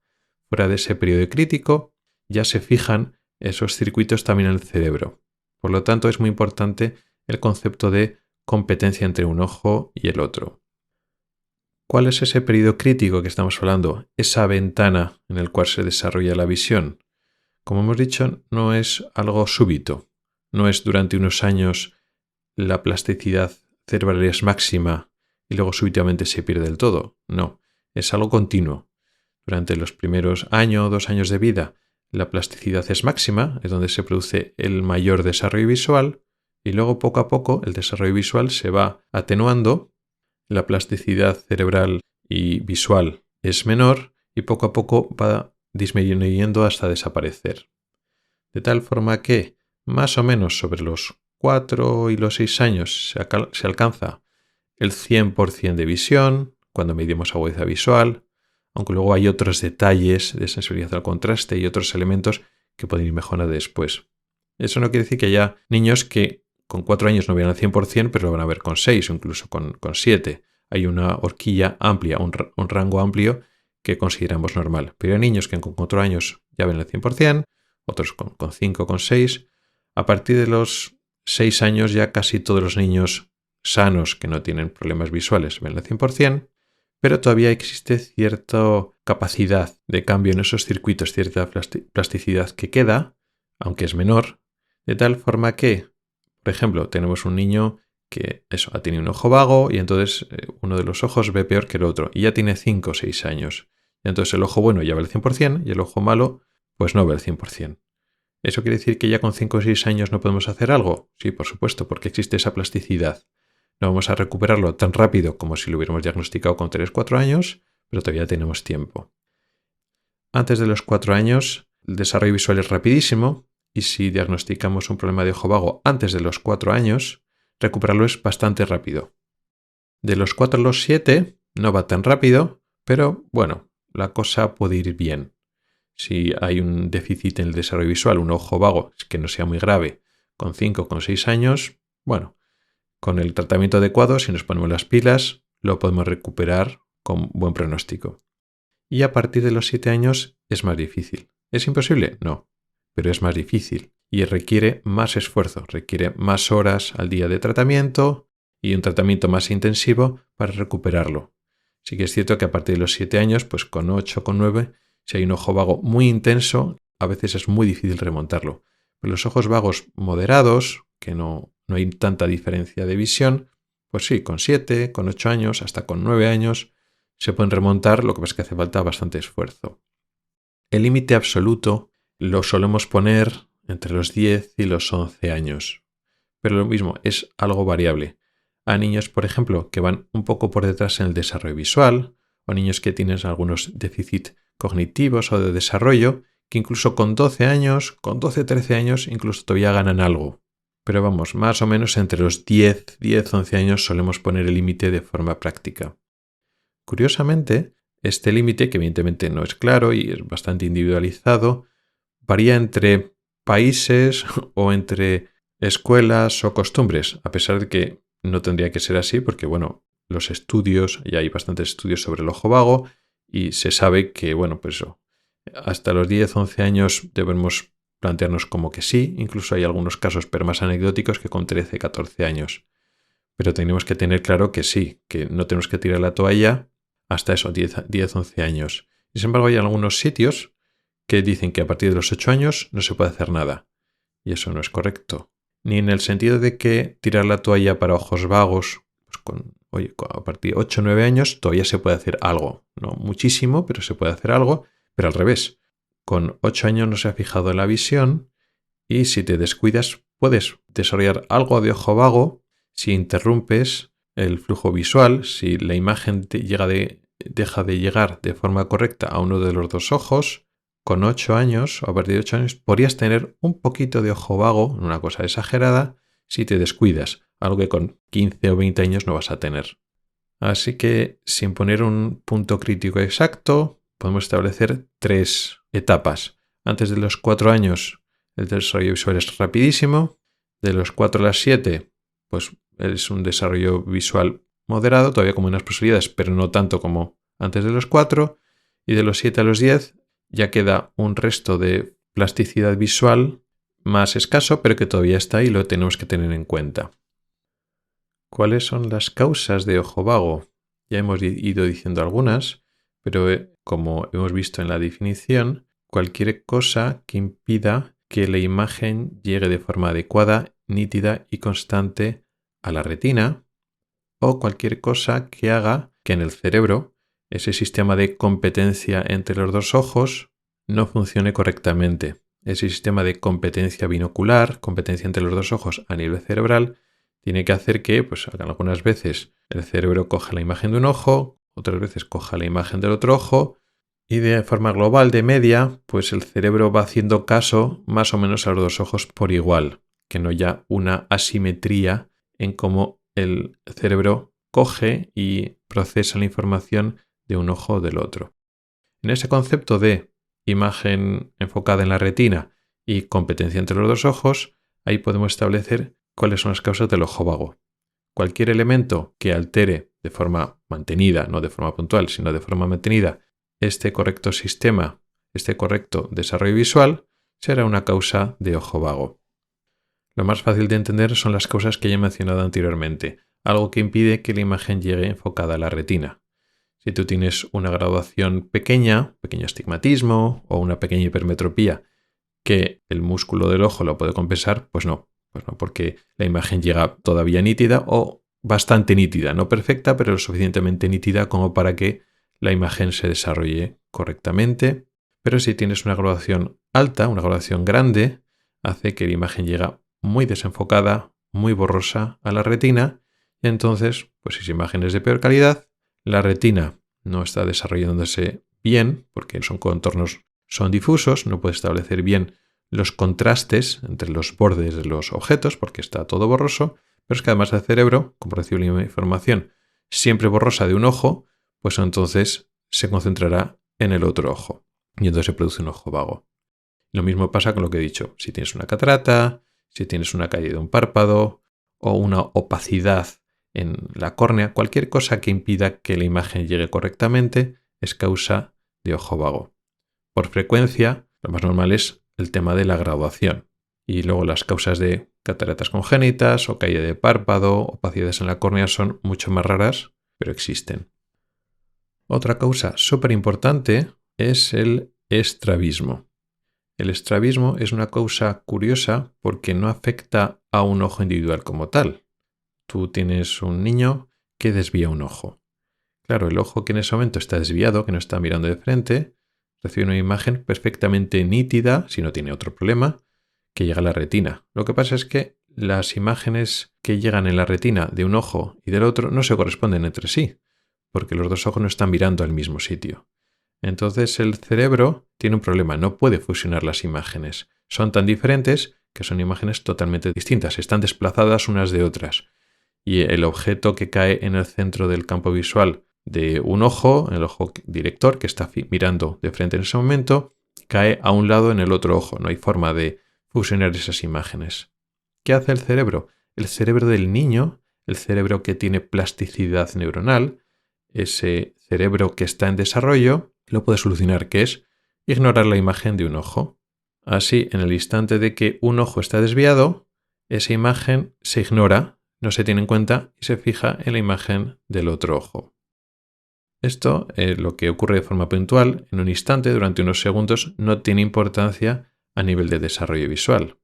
Fuera de ese periodo crítico ya se fijan esos circuitos también en el cerebro. Por lo tanto es muy importante el concepto de competencia entre un ojo y el otro. ¿Cuál es ese periodo crítico que estamos hablando? Esa ventana en la cual se desarrolla la visión. Como hemos dicho, no es algo súbito. No es durante unos años la plasticidad cerebral es máxima y luego súbitamente se pierde del todo. No, es algo continuo. Durante los primeros año o 2 años de vida, la plasticidad es máxima, es donde se produce el mayor desarrollo visual, y luego poco a poco el desarrollo visual se va atenuando, la plasticidad cerebral y visual es menor, y poco a poco va disminuyendo hasta desaparecer. De tal forma que, más o menos sobre los 4 y los 6 años se alcanza el 100% de visión cuando medimos agudeza visual, aunque luego hay otros detalles de sensibilidad al contraste y otros elementos que pueden ir mejorando después. Eso no quiere decir que haya niños que con 4 años no vean al 100%, pero lo van a ver con 6 o incluso con 7. Hay una horquilla amplia, un rango amplio que consideramos normal. Pero hay niños que con 4 años ya ven al 100%, otros con 5, con 6. A partir de los 6 años ya casi todos los niños sanos que no tienen problemas visuales ven al 100%, pero todavía existe cierta capacidad de cambio en esos circuitos, cierta plasticidad que queda, aunque es menor, de tal forma que, por ejemplo, tenemos un niño que ha tenido un ojo vago y entonces uno de los ojos ve peor que el otro y ya tiene 5 o 6 años. Y entonces el ojo bueno ya ve el 100% y el ojo malo pues no ve el 100%. ¿Eso quiere decir que ya con 5 o 6 años no podemos hacer algo? Sí, por supuesto, porque existe esa plasticidad. No vamos a recuperarlo tan rápido como si lo hubiéramos diagnosticado con 3 o 4 años, pero todavía tenemos tiempo. Antes de los 4 años, el desarrollo visual es rapidísimo y si diagnosticamos un problema de ojo vago antes de los 4 años, recuperarlo es bastante rápido. De los 4 a los 7 no va tan rápido, pero bueno, la cosa puede ir bien. Si hay un déficit en el desarrollo visual, un ojo vago que no sea muy grave, con 5 o con 6 años, bueno, con el tratamiento adecuado, si nos ponemos las pilas, lo podemos recuperar con buen pronóstico. Y a partir de los 7 años es más difícil. ¿Es imposible? No, pero es más difícil y requiere más esfuerzo, requiere más horas al día de tratamiento y un tratamiento más intensivo para recuperarlo. Sí que es cierto que a partir de los 7 años, pues con 8 o con 9, si hay un ojo vago muy intenso, a veces es muy difícil remontarlo. Pero los ojos vagos moderados, que no hay tanta diferencia de visión, pues sí, con 7, con 8 años, hasta con 9 años, se pueden remontar, lo que pasa es que hace falta bastante esfuerzo. El límite absoluto lo solemos poner entre los 10 y los 11 años. Pero lo mismo, es algo variable. Hay niños, por ejemplo, que van un poco por detrás en el desarrollo visual, o niños que tienen algunos déficits cognitivos o de desarrollo, que incluso con 12 años, con 12-13 años, incluso todavía ganan algo. Pero vamos, más o menos entre los 10-11 años solemos poner el límite de forma práctica. Curiosamente, este límite, que evidentemente no es claro y es bastante individualizado, varía entre países o entre escuelas o costumbres, a pesar de que no tendría que ser así porque, bueno, los estudios, ya hay bastantes estudios sobre el ojo vago y se sabe que, bueno, pues eso, hasta los 10-11 años debemos plantearnos como que sí, incluso hay algunos casos, pero más anecdóticos, que con 13-14 años. Pero tenemos que tener claro que sí, que no tenemos que tirar la toalla hasta esos 10-11 años. Y sin embargo hay algunos sitios que dicen que a partir de los 8 años no se puede hacer nada. Y eso no es correcto. Ni en el sentido de que tirar la toalla para ojos vagos, pues a partir de 8 o 9 años todavía se puede hacer algo. No muchísimo, pero se puede hacer algo. Pero al revés, con 8 años no se ha fijado en la visión y si te descuidas puedes desarrollar algo de ojo vago si interrumpes el flujo visual, si la imagen deja de llegar de forma correcta a uno de los dos ojos. Con 8 años o a partir de 8 años podrías tener un poquito de ojo vago, una cosa exagerada, si te descuidas, algo que con 15 o 20 años no vas a tener. Así que, sin poner un punto crítico exacto, podemos establecer 3 etapas. Antes de los 4 años, el desarrollo visual es rapidísimo. De los 4 a las 7, pues es un desarrollo visual moderado, todavía con buenas posibilidades, pero no tanto como antes de los 4. Y de los 7 a los 10 ya queda un resto de plasticidad visual más escaso, pero que todavía está ahí y lo tenemos que tener en cuenta. ¿Cuáles son las causas de ojo vago? Ya hemos ido diciendo algunas, pero como hemos visto en la definición, cualquier cosa que impida que la imagen llegue de forma adecuada, nítida y constante a la retina, o cualquier cosa que haga que en el cerebro ese sistema de competencia entre los dos ojos no funcione correctamente. Ese sistema de competencia binocular, competencia entre los dos ojos a nivel cerebral, tiene que hacer que, pues algunas veces el cerebro coja la imagen de un ojo, otras veces coja la imagen del otro ojo, y de forma global, de media, pues el cerebro va haciendo caso más o menos a los dos ojos por igual, que no haya una asimetría en cómo el cerebro coge y procesa la información de un ojo o del otro. En ese concepto de imagen enfocada en la retina y competencia entre los dos ojos, ahí podemos establecer cuáles son las causas del ojo vago. Cualquier elemento que altere de forma mantenida, no de forma puntual, sino de forma mantenida, este correcto sistema, este correcto desarrollo visual, será una causa de ojo vago. Lo más fácil de entender son las causas que ya he mencionado anteriormente, algo que impide que la imagen llegue enfocada a la retina. Si tú tienes una graduación pequeño astigmatismo o una pequeña hipermetropía que el músculo del ojo lo puede compensar, pues no, porque la imagen llega todavía nítida o bastante nítida, no perfecta, pero lo suficientemente nítida como para que la imagen se desarrolle correctamente. Pero si tienes una graduación alta, una graduación grande, hace que la imagen llegue muy desenfocada, muy borrosa a la retina, y entonces, pues si esa imagen es de peor calidad, la retina no está desarrollándose bien, porque son contornos, son difusos, no puede establecer bien los contrastes entre los bordes de los objetos, porque está todo borroso, pero es que además el cerebro, como recibe la información siempre borrosa de un ojo, pues entonces se concentrará en el otro ojo, y entonces se produce un ojo vago. Lo mismo pasa con lo que he dicho, si tienes una catarata, si tienes una caída de un párpado o una opacidad en la córnea, cualquier cosa que impida que la imagen llegue correctamente es causa de ojo vago. Por frecuencia, lo más normal es el tema de la graduación. Y luego las causas de cataratas congénitas o caída de párpado, opacidades en la córnea son mucho más raras, pero existen. Otra causa súper importante es el estrabismo. El estrabismo es una causa curiosa porque no afecta a un ojo individual como tal. Tú tienes un niño que desvía un ojo. Claro, el ojo que en ese momento está desviado, que no está mirando de frente, recibe una imagen perfectamente nítida, si no tiene otro problema, que llega a la retina. Lo que pasa es que las imágenes que llegan en la retina de un ojo y del otro no se corresponden entre sí, porque los dos ojos no están mirando al mismo sitio. Entonces el cerebro tiene un problema, no puede fusionar las imágenes. Son tan diferentes que son imágenes totalmente distintas, están desplazadas unas de otras. Y el objeto que cae en el centro del campo visual de un ojo, el ojo director que está mirando de frente en ese momento, cae a un lado en el otro ojo. No hay forma de fusionar esas imágenes. ¿Qué hace el cerebro? El cerebro del niño, el cerebro que tiene plasticidad neuronal, ese cerebro que está en desarrollo, lo puede solucionar, que es ignorar la imagen de un ojo. Así, en el instante de que un ojo está desviado, esa imagen se ignora, no se tiene en cuenta y se fija en la imagen del otro ojo. Esto, lo que ocurre de forma puntual, en un instante, durante unos segundos, no tiene importancia a nivel de desarrollo visual.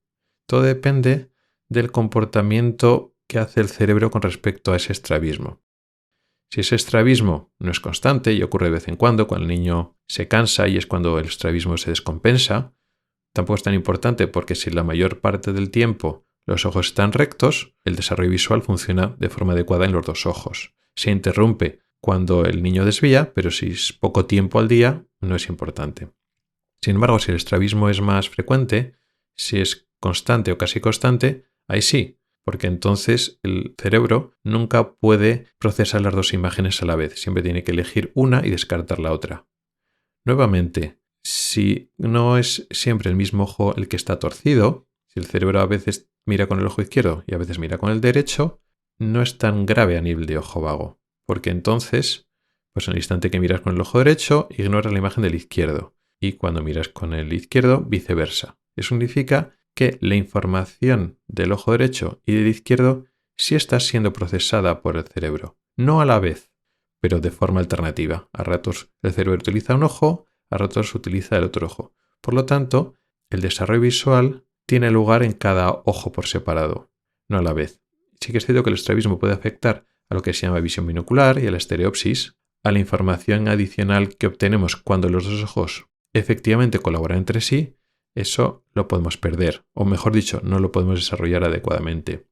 Todo depende del comportamiento que hace el cerebro con respecto a ese estrabismo. Si ese estrabismo no es constante y ocurre de vez en cuando el niño se cansa y es cuando el estrabismo se descompensa, tampoco es tan importante porque si la mayor parte del tiempo los ojos están rectos, el desarrollo visual funciona de forma adecuada en los dos ojos. Se interrumpe cuando el niño desvía, pero si es poco tiempo al día, no es importante. Sin embargo, si el estrabismo es más frecuente, si es constante o casi constante, ahí sí, porque entonces el cerebro nunca puede procesar las dos imágenes a la vez. Siempre tiene que elegir una y descartar la otra. Nuevamente, si no es siempre el mismo ojo el que está torcido, si el cerebro a veces mira con el ojo izquierdo y a veces mira con el derecho, no es tan grave a nivel de ojo vago, porque entonces, pues en el instante que miras con el ojo derecho, ignoras la imagen del izquierdo, y cuando miras con el izquierdo, viceversa. Eso significa que la información del ojo derecho y del izquierdo sí está siendo procesada por el cerebro, no a la vez, pero de forma alternativa. A ratos el cerebro utiliza un ojo, a ratos utiliza el otro ojo. Por lo tanto, el desarrollo visual tiene lugar en cada ojo por separado, no a la vez. Sí que es cierto que el estrabismo puede afectar a lo que se llama visión binocular y a la estereopsis, a la información adicional que obtenemos cuando los dos ojos efectivamente colaboran entre sí. Eso lo podemos perder, o mejor dicho, no lo podemos desarrollar adecuadamente.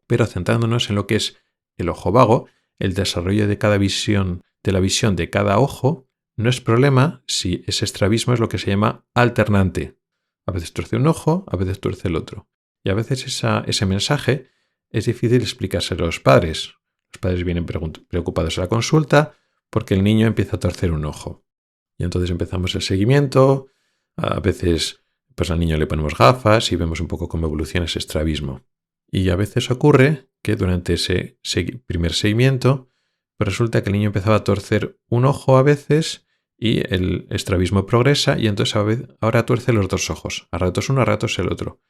Pero centrándonos en lo que es el ojo vago, el desarrollo de cada visión, de la visión de cada ojo, no es problema si ese estrabismo es lo que se llama alternante. A veces tuerce un ojo, a veces tuerce el otro. Y a veces ese mensaje es difícil explicárselo a los padres. Los padres vienen preocupados a la consulta porque el niño empieza a torcer un ojo. Y entonces empezamos el seguimiento. A veces pues al niño le ponemos gafas y vemos un poco cómo evoluciona ese estrabismo. Y a veces ocurre que durante ese primer seguimiento pues resulta que el niño empezaba a torcer un ojo a veces y el estrabismo progresa y entonces ahora tuerce los dos ojos. A ratos uno, a ratos el otro.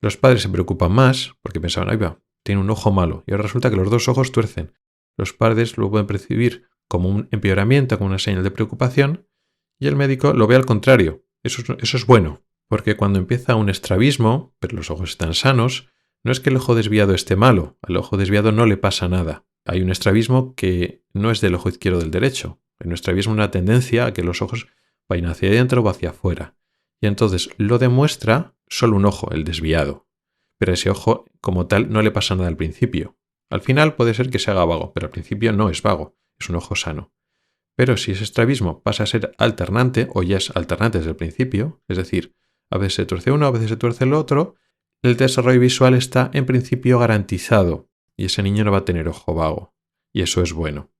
Los padres se preocupan más porque pensaban, ahí va, tiene un ojo malo. Y ahora resulta que los dos ojos tuercen. Los padres lo pueden percibir como un empeoramiento, como una señal de preocupación, y el médico lo ve al contrario. Eso es bueno, porque cuando empieza un estrabismo, pero los ojos están sanos, no es que el ojo desviado esté malo. Al ojo desviado no le pasa nada. Hay un estrabismo que no es del ojo izquierdo o del derecho. Hay un estrabismo, una tendencia a que los ojos vayan hacia adentro o hacia afuera. Y entonces lo demuestra solo un ojo, el desviado. Pero a ese ojo, como tal, no le pasa nada al principio. Al final puede ser que se haga vago, pero al principio no es vago, es un ojo sano. Pero si ese estrabismo pasa a ser alternante, o ya es alternante desde el principio, es decir, a veces se tuerce uno, a veces se tuerce el otro, el desarrollo visual está en principio garantizado y ese niño no va a tener ojo vago. Y eso es bueno.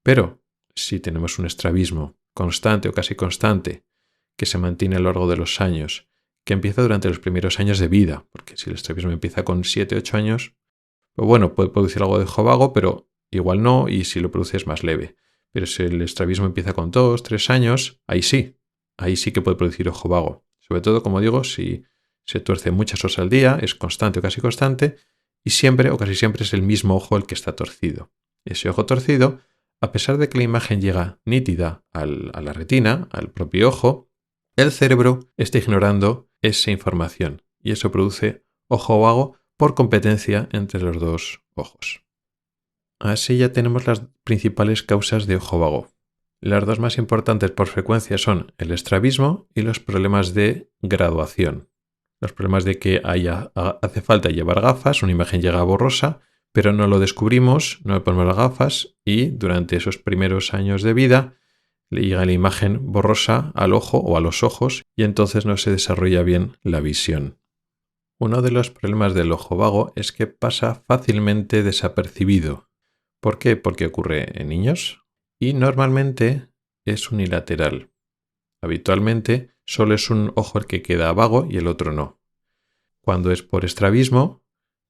Pero si tenemos un estrabismo constante o casi constante, que se mantiene a lo largo de los años, que empieza durante los primeros años de vida, porque si el estrabismo empieza con 7, 8 años, pues bueno, puede producir algo de ojo vago, pero igual no, y si lo produce es más leve. Pero si el estrabismo empieza con 2, 3 años, ahí sí que puede producir ojo vago. Sobre todo, como digo, si se tuerce muchas horas al día, es constante o casi constante, y siempre o casi siempre es el mismo ojo el que está torcido. Ese ojo torcido, a pesar de que la imagen llega nítida a la retina, al propio ojo, el cerebro está ignorando esa información y eso produce ojo vago por competencia entre los dos ojos. Así ya tenemos las principales causas de ojo vago. Las dos más importantes por frecuencia son el estrabismo y los problemas de graduación. Los problemas de que hace falta llevar gafas, una imagen llega borrosa, pero no lo descubrimos, no le ponemos las gafas y durante esos primeros años de vida le llega la imagen borrosa al ojo o a los ojos y entonces no se desarrolla bien la visión. Uno de los problemas del ojo vago es que pasa fácilmente desapercibido. ¿Por qué? Porque ocurre en niños y normalmente es unilateral. Habitualmente solo es un ojo el que queda vago y el otro no. Cuando es por estrabismo,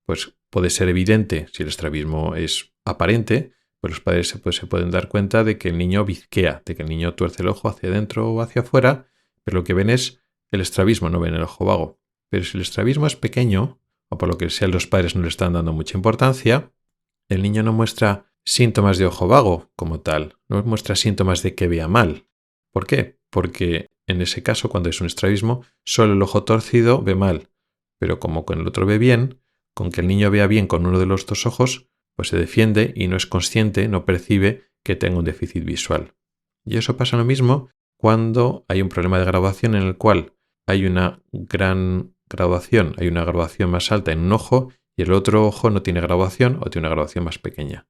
pues puede ser evidente, si el estrabismo es aparente, pues los padres se pueden dar cuenta de que el niño bizquea, de que el niño tuerce el ojo hacia adentro o hacia afuera, pero lo que ven es el estrabismo, no ven el ojo vago. Pero si el estrabismo es pequeño, o por lo que sea los padres no le están dando mucha importancia, el niño no muestra síntomas de ojo vago como tal, no muestra síntomas de que vea mal. ¿Por qué? Porque en ese caso, cuando es un estrabismo, solo el ojo torcido ve mal, pero como con el otro ve bien, con que el niño vea bien con uno de los dos ojos, pues se defiende y no es consciente, no percibe que tenga un déficit visual. Y eso pasa lo mismo cuando hay un problema de graduación en el cual hay una gran graduación, hay una graduación más alta en un ojo y el otro ojo no tiene graduación o tiene una graduación más pequeña.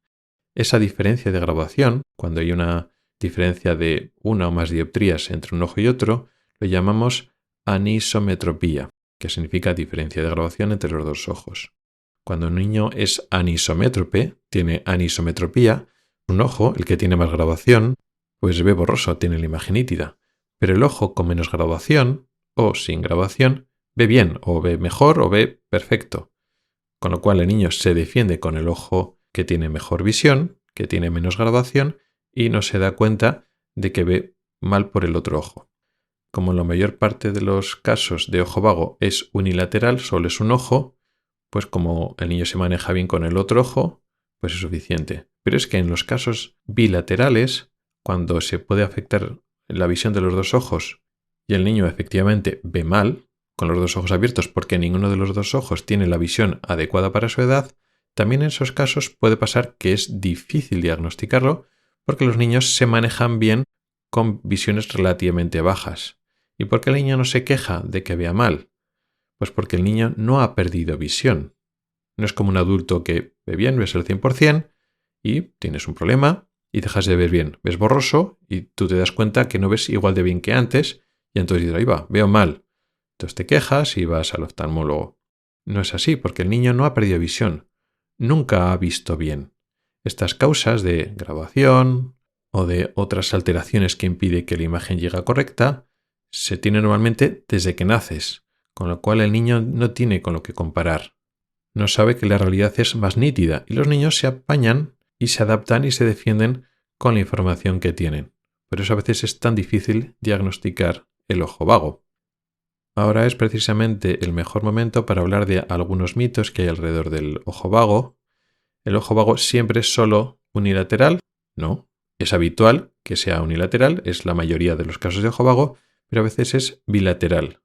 Esa diferencia de graduación, cuando hay una diferencia de una o más dioptrías entre un ojo y otro, lo llamamos anisometropía, que significa diferencia de graduación entre los dos ojos. Cuando un niño es anisométrope, tiene anisometropía, un ojo, el que tiene más graduación, pues ve borroso, tiene la imagen nítida. Pero el ojo con menos graduación o sin graduación ve bien, o ve mejor, o ve perfecto. Con lo cual el niño se defiende con el ojo que tiene mejor visión, que tiene menos graduación, y no se da cuenta de que ve mal por el otro ojo. Como la mayor parte de los casos de ojo vago es unilateral, solo es un ojo, pues como el niño se maneja bien con el otro ojo, pues es suficiente. Pero es que en los casos bilaterales, cuando se puede afectar la visión de los dos ojos y el niño efectivamente ve mal, con los dos ojos abiertos porque ninguno de los dos ojos tiene la visión adecuada para su edad, también en esos casos puede pasar que es difícil diagnosticarlo porque los niños se manejan bien con visiones relativamente bajas. ¿Y por qué el niño no se queja de que vea mal? Pues porque el niño no ha perdido visión. No es como un adulto que ve bien, ves el 100% y tienes un problema y dejas de ver bien. Ves borroso y tú te das cuenta que no ves igual de bien que antes y entonces dices, ahí va, veo mal. Entonces te quejas y vas al oftalmólogo. No es así porque el niño no ha perdido visión. Nunca ha visto bien. Estas causas de graduación o de otras alteraciones que impiden que la imagen llegue correcta se tienen normalmente desde que naces, con lo cual el niño no tiene con lo que comparar. No sabe que la realidad es más nítida y los niños se apañan y se adaptan y se defienden con la información que tienen. Por eso a veces es tan difícil diagnosticar el ojo vago. Ahora es precisamente el mejor momento para hablar de algunos mitos que hay alrededor del ojo vago. ¿El ojo vago siempre es solo unilateral? No. Es habitual que sea unilateral, es la mayoría de los casos de ojo vago, pero a veces es bilateral.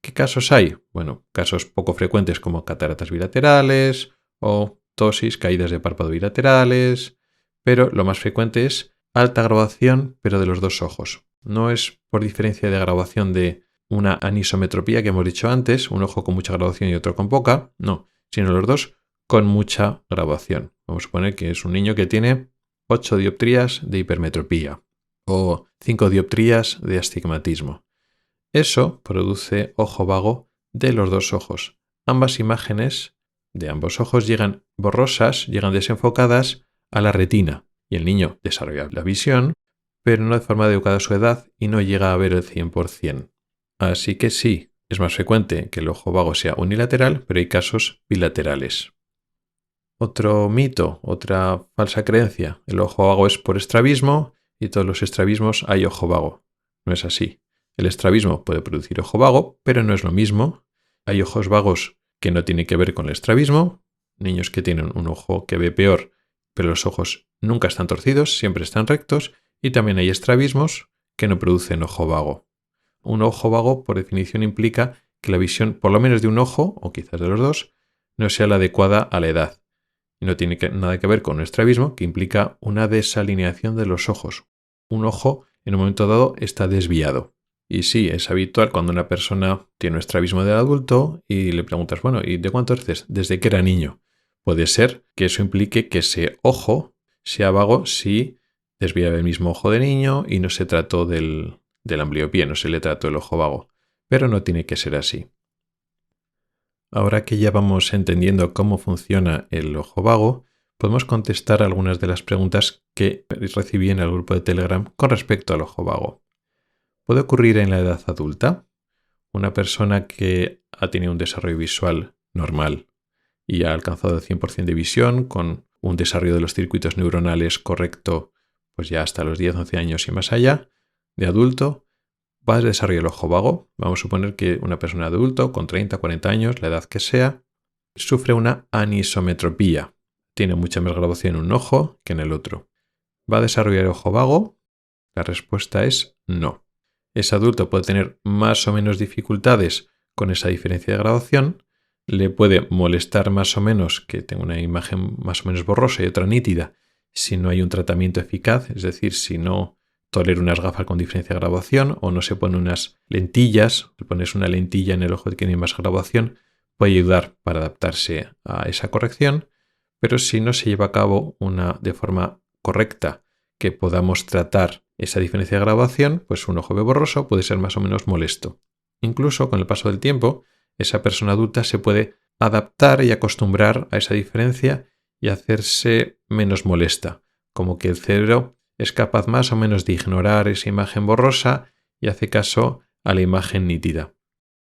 ¿Qué casos hay? Bueno, casos poco frecuentes como cataratas bilaterales o ptosis, caídas de párpado bilaterales, pero lo más frecuente es alta graduación, pero de los dos ojos. No es por diferencia de graduación de una anisometropía que hemos dicho antes, un ojo con mucha graduación y otro con poca, no, sino los dos con mucha graduación. Vamos a suponer que es un niño que tiene 8 dioptrías de hipermetropía o 5 dioptrías de astigmatismo. Eso produce ojo vago de los dos ojos. Ambas imágenes de ambos ojos llegan borrosas, llegan desenfocadas a la retina y el niño desarrolla la visión, pero no de forma adecuada a su edad y no llega a ver el 100%. Así que sí, es más frecuente que el ojo vago sea unilateral, pero hay casos bilaterales. Otro mito, otra falsa creencia, el ojo vago es por estrabismo y todos los estrabismos hay ojo vago. No es así. El estrabismo puede producir ojo vago, pero no es lo mismo. Hay ojos vagos que no tienen que ver con el estrabismo, niños que tienen un ojo que ve peor, pero los ojos nunca están torcidos, siempre están rectos, y también hay estrabismos que no producen ojo vago. Un ojo vago, por definición, implica que la visión, por lo menos de un ojo, o quizás de los dos, no sea la adecuada a la edad. Y no tiene nada que ver con un estrabismo, que implica una desalineación de los ojos. Un ojo, en un momento dado, está desviado. Y sí, es habitual cuando una persona tiene un estrabismo del adulto y le preguntas, bueno, ¿y de cuánto eres? Desde que era niño. Puede ser que eso implique que ese ojo sea vago si desviaba el mismo ojo de niño y no se trató de la ambliopía, no se le trató el ojo vago. Pero no tiene que ser así. Ahora que ya vamos entendiendo cómo funciona el ojo vago, podemos contestar algunas de las preguntas que recibí en el grupo de Telegram con respecto al ojo vago. ¿Puede ocurrir en la edad adulta? Una persona que ha tenido un desarrollo visual normal y ha alcanzado el 100% de visión con un desarrollo de los circuitos neuronales correcto, pues ya hasta los 10-11 años y más allá, de adulto, va a desarrollar el ojo vago. Vamos a suponer que una persona adulta con 30-40 años, la edad que sea, sufre una anisometropía. Tiene mucha más graduación en un ojo que en el otro. ¿Va a desarrollar el ojo vago? La respuesta es no. Ese adulto puede tener más o menos dificultades con esa diferencia de graduación, le puede molestar más o menos que tenga una imagen más o menos borrosa y otra nítida si no hay un tratamiento eficaz, es decir, si no tolera unas gafas con diferencia de graduación o no se pone unas lentillas, si pones una lentilla en el ojo que tiene más graduación, puede ayudar para adaptarse a esa corrección, pero si no se lleva a cabo de forma correcta que podamos tratar esa diferencia de graduación, pues un ojo borroso puede ser más o menos molesto. Incluso con el paso del tiempo, esa persona adulta se puede adaptar y acostumbrar a esa diferencia y hacerse menos molesta, como que el cerebro es capaz más o menos de ignorar esa imagen borrosa y hace caso a la imagen nítida.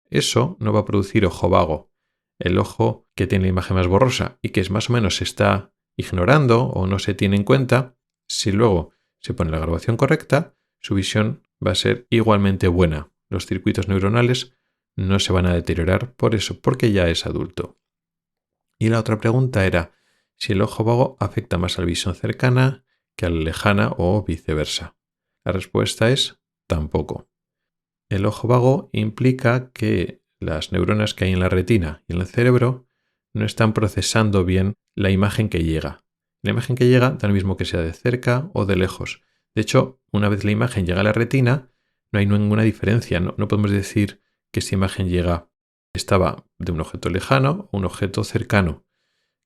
Eso no va a producir ojo vago. El ojo que tiene la imagen más borrosa y que más o menos se está ignorando o no se tiene en cuenta, si luego se pone la graduación correcta, su visión va a ser igualmente buena. Los circuitos neuronales no se van a deteriorar por eso, porque ya es adulto. Y la otra pregunta era si el ojo vago afecta más a la visión cercana que a la lejana o viceversa. La respuesta es tampoco. El ojo vago implica que las neuronas que hay en la retina y en el cerebro no están procesando bien la imagen que llega. La imagen que llega da lo mismo que sea de cerca o de lejos. De hecho, una vez la imagen llega a la retina, no hay ninguna diferencia. No podemos decir que esta imagen estaba de un objeto lejano o un objeto cercano.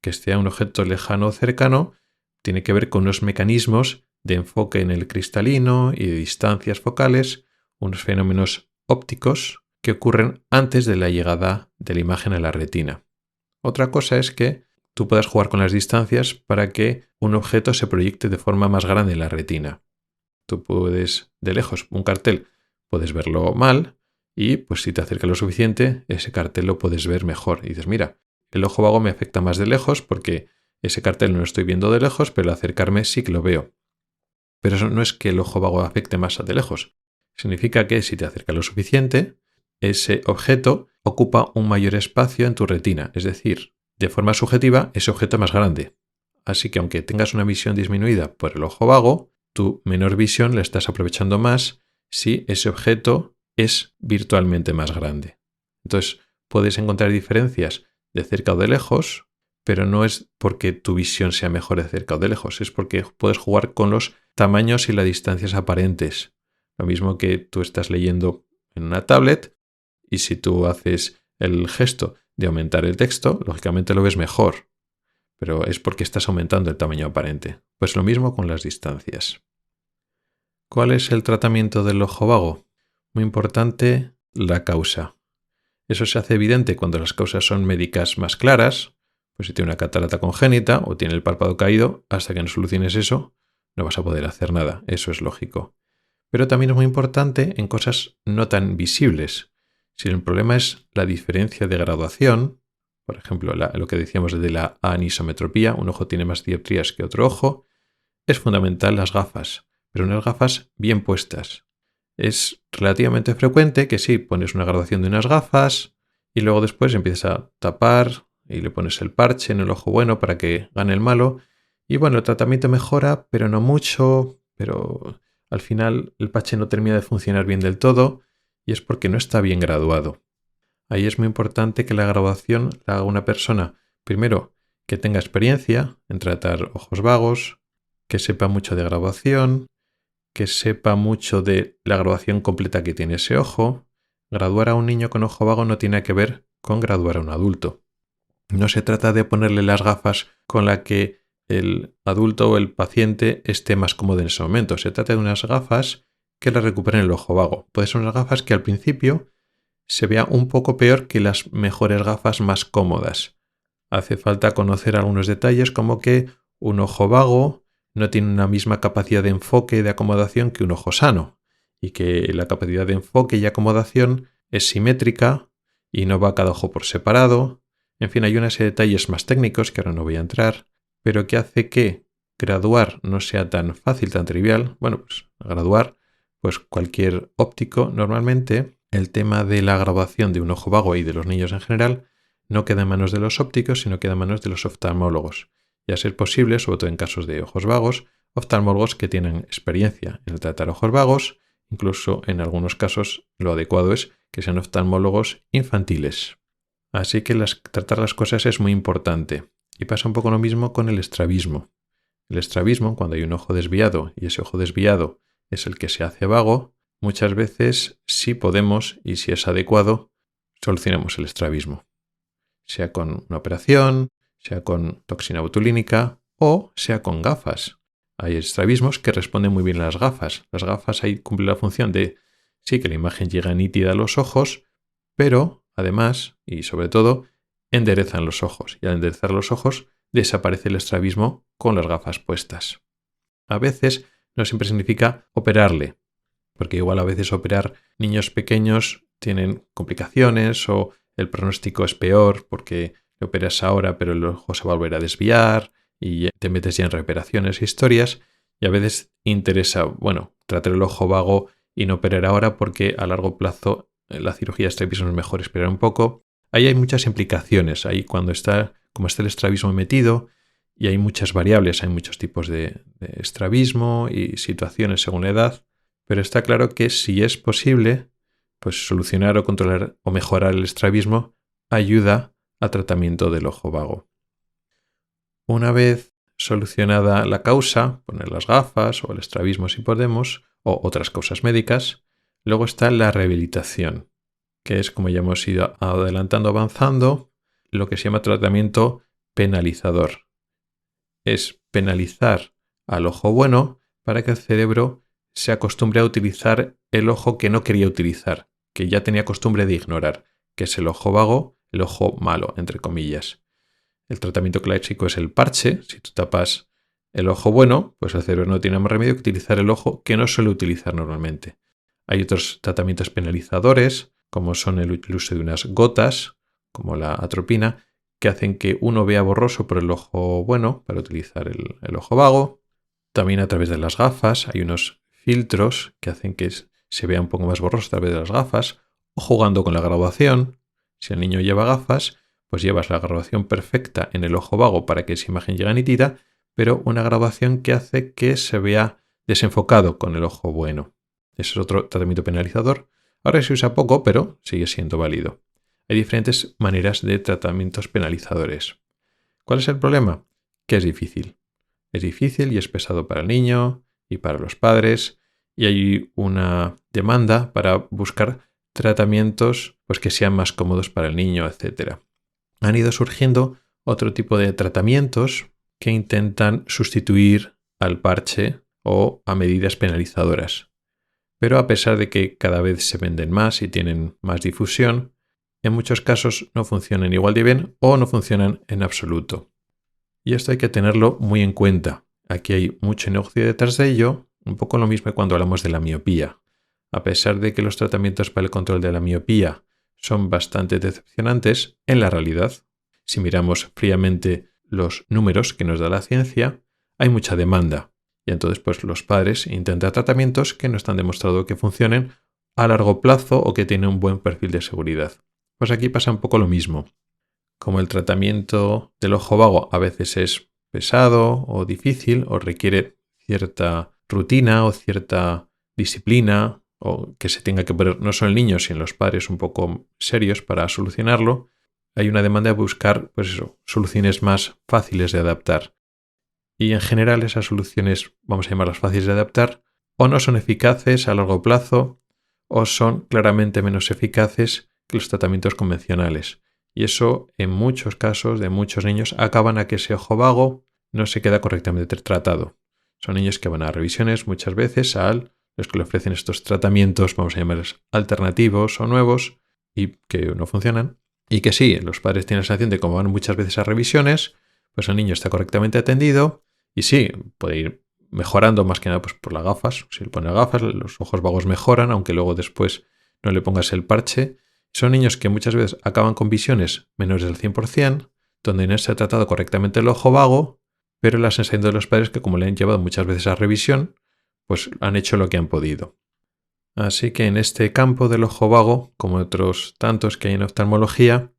Que sea un objeto lejano o cercano tiene que ver con unos mecanismos de enfoque en el cristalino y de distancias focales, unos fenómenos ópticos que ocurren antes de la llegada de la imagen a la retina. Otra cosa es que tú puedas jugar con las distancias para que un objeto se proyecte de forma más grande en la retina. Tú puedes, de lejos, un cartel, puedes verlo mal y pues si te acercas lo suficiente, ese cartel lo puedes ver mejor. Y dices, mira, el ojo vago me afecta más de lejos porque ese cartel no lo estoy viendo de lejos, pero al acercarme sí que lo veo. Pero eso no es que el ojo vago afecte más de lejos. Significa que si te acercas lo suficiente, ese objeto ocupa un mayor espacio en tu retina. Es decir, de forma subjetiva, ese objeto es más grande. Así que aunque tengas una visión disminuida por el ojo vago, tu menor visión la estás aprovechando más si ese objeto es virtualmente más grande. Entonces, puedes encontrar diferencias de cerca o de lejos, pero no es porque tu visión sea mejor de cerca o de lejos, es porque puedes jugar con los tamaños y las distancias aparentes. Lo mismo que tú estás leyendo en una tablet y si tú haces el gesto de aumentar el texto, lógicamente lo ves mejor, pero es porque estás aumentando el tamaño aparente. Pues lo mismo con las distancias. ¿Cuál es el tratamiento del ojo vago? Muy importante, la causa. Eso se hace evidente cuando las causas son médicas más claras, pues si tiene una catarata congénita o tiene el párpado caído, hasta que no soluciones eso, no vas a poder hacer nada, eso es lógico. Pero también es muy importante en cosas no tan visibles. Si el problema es la diferencia de graduación, por ejemplo, lo que decíamos de la anisometropía, un ojo tiene más dioptrías que otro ojo, es fundamental las gafas, pero unas gafas bien puestas. Es relativamente frecuente que sí, pones una graduación de unas gafas y luego después empiezas a tapar y le pones el parche en el ojo bueno para que gane el malo. Y bueno, el tratamiento mejora, pero no mucho, pero al final el parche no termina de funcionar bien del todo y es porque no está bien graduado. Ahí es muy importante que la graduación la haga una persona, primero, que tenga experiencia en tratar ojos vagos, que sepa mucho de graduación, que sepa mucho de la graduación completa que tiene ese ojo. Graduar a un niño con ojo vago no tiene que ver con graduar a un adulto. No se trata de ponerle las gafas con las que el adulto o el paciente esté más cómodo en ese momento. Se trata de unas gafas que le recuperen el ojo vago. Pueden ser unas gafas que al principio se vea un poco peor que las mejores gafas más cómodas. Hace falta conocer algunos detalles como que un ojo vago no tiene una misma capacidad de enfoque y de acomodación que un ojo sano, y que la capacidad de enfoque y acomodación es simétrica y no va cada ojo por separado. En fin, hay una serie de detalles más técnicos que ahora no voy a entrar, pero que hace que graduar no sea tan fácil, tan trivial. Bueno, pues graduar, pues cualquier óptico, normalmente el tema de la graduación de un ojo vago y de los niños en general no queda en manos de los ópticos, sino queda en manos de los oftalmólogos. Y a ser posible, sobre todo en casos de ojos vagos, oftalmólogos que tienen experiencia en tratar ojos vagos, incluso en algunos casos lo adecuado es que sean oftalmólogos infantiles. Así que tratar las cosas es muy importante. Y pasa un poco lo mismo con el estrabismo. El estrabismo, cuando hay un ojo desviado y ese ojo desviado es el que se hace vago, muchas veces, si podemos y si es adecuado, solucionamos el estrabismo. Sea con una operación, sea con toxina botulínica o sea con gafas. Hay estrabismos que responden muy bien a las gafas. Las gafas ahí cumplen la función de, sí, que la imagen llega nítida a los ojos, pero además, y sobre todo, enderezan los ojos. Y al enderezar los ojos, desaparece el estrabismo con las gafas puestas. A veces no siempre significa operarle, porque igual a veces operar niños pequeños tienen complicaciones o el pronóstico es peor porque le operas ahora pero el ojo se va a volver a desviar y te metes ya en recuperaciones e historias y a veces interesa, tratar el ojo vago y no operar ahora porque a largo plazo la cirugía de estrabismo es mejor esperar un poco. Ahí hay muchas implicaciones, ahí como está el estrabismo metido y hay muchas variables, hay muchos tipos de estrabismo y situaciones según la edad, pero está claro que si es posible, pues solucionar o controlar o mejorar el estrabismo ayuda al tratamiento del ojo vago. Una vez solucionada la causa, poner las gafas o el estrabismo si podemos, o otras causas médicas, luego está la rehabilitación, que es, como ya hemos ido adelantando, avanzando, lo que se llama tratamiento penalizador. Es penalizar al ojo bueno para que el cerebro se acostumbre a utilizar el ojo que no quería utilizar, que ya tenía costumbre de ignorar, que es el ojo vago, el ojo malo, entre comillas. El tratamiento clásico es el parche. Si tú tapas el ojo bueno, pues el cerebro no tiene más remedio que utilizar el ojo que no suele utilizar normalmente. Hay otros tratamientos penalizadores, como son el uso de unas gotas, como la atropina, que hacen que uno vea borroso por el ojo bueno para utilizar el ojo vago. También a través de las gafas hay unos filtros que hacen que se vea un poco más borroso a través de las gafas, o jugando con la graduación. Si el niño lleva gafas, pues llevas la graduación perfecta en el ojo vago para que esa imagen llegue nítida, pero una graduación que hace que se vea desenfocado con el ojo bueno. Ese es otro tratamiento penalizador. Ahora se usa poco, pero sigue siendo válido. Hay diferentes maneras de tratamientos penalizadores. ¿Cuál es el problema? Que es difícil. Es difícil y es pesado para el niño y para los padres, y hay una demanda para buscar tratamientos pues, que sean más cómodos para el niño, etc. Han ido surgiendo otro tipo de tratamientos que intentan sustituir al parche o a medidas penalizadoras. Pero a pesar de que cada vez se venden más y tienen más difusión, en muchos casos no funcionan igual de bien o no funcionan en absoluto. Y esto hay que tenerlo muy en cuenta. Aquí hay mucho negocio detrás de ello, un poco lo mismo cuando hablamos de la miopía. A pesar de que los tratamientos para el control de la miopía son bastante decepcionantes, en la realidad, si miramos fríamente los números que nos da la ciencia, hay mucha demanda. Y entonces pues los padres intentan tratamientos que no están demostrado que funcionen a largo plazo o que tienen un buen perfil de seguridad. Pues aquí pasa un poco lo mismo. Como el tratamiento del ojo vago a veces es pesado o difícil o requiere cierta rutina o cierta disciplina o que se tenga que poner no solo el niño sino los padres un poco serios para solucionarlo, hay una demanda de buscar soluciones más fáciles de adaptar. Y en general esas soluciones, vamos a llamarlas fáciles de adaptar, o no son eficaces a largo plazo o son claramente menos eficaces que los tratamientos convencionales. Y eso, en muchos casos de muchos niños, acaban a que ese ojo vago no se queda correctamente tratado. Son niños que van a revisiones muchas veces a los que le ofrecen estos tratamientos, vamos a llamarlos alternativos o nuevos, y que no funcionan. Y que sí, los padres tienen la sensación de como van muchas veces a revisiones, pues el niño está correctamente atendido y sí, puede ir mejorando más que nada pues por las gafas. Si le pones gafas, los ojos vagos mejoran, aunque luego después no le pongas el parche. Son niños que muchas veces acaban con visiones menores del 100%, donde no se ha tratado correctamente el ojo vago, pero la sensación de los padres es que como le han llevado muchas veces a revisión, pues han hecho lo que han podido. Así que en este campo del ojo vago, como otros tantos que hay en oftalmología,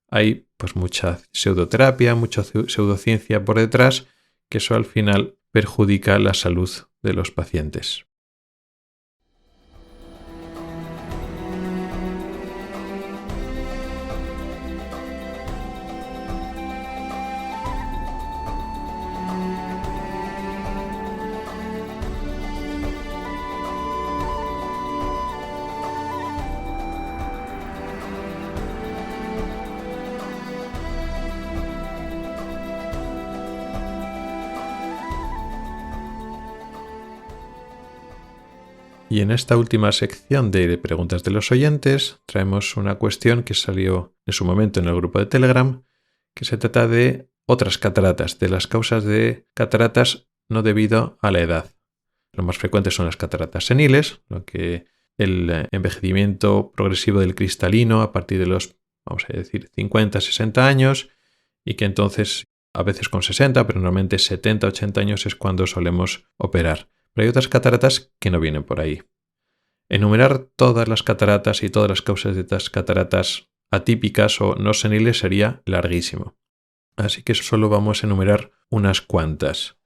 hay pues mucha pseudoterapia, mucha pseudociencia por detrás, que eso al final perjudica la salud de los pacientes. Y en esta última sección de preguntas de los oyentes traemos una cuestión que salió en su momento en el grupo de Telegram, que se trata de otras cataratas, de las causas de cataratas no debido a la edad. Lo más frecuente son las cataratas seniles, lo que el envejecimiento progresivo del cristalino a partir de los, vamos a decir, 50, 60 años, y que entonces a veces con 60, pero normalmente 70, 80 años es cuando solemos operar. Pero hay otras cataratas que no vienen por ahí. Enumerar todas las cataratas y todas las causas de estas cataratas atípicas o no seniles sería larguísimo. Así que solo vamos a enumerar unas cuantas.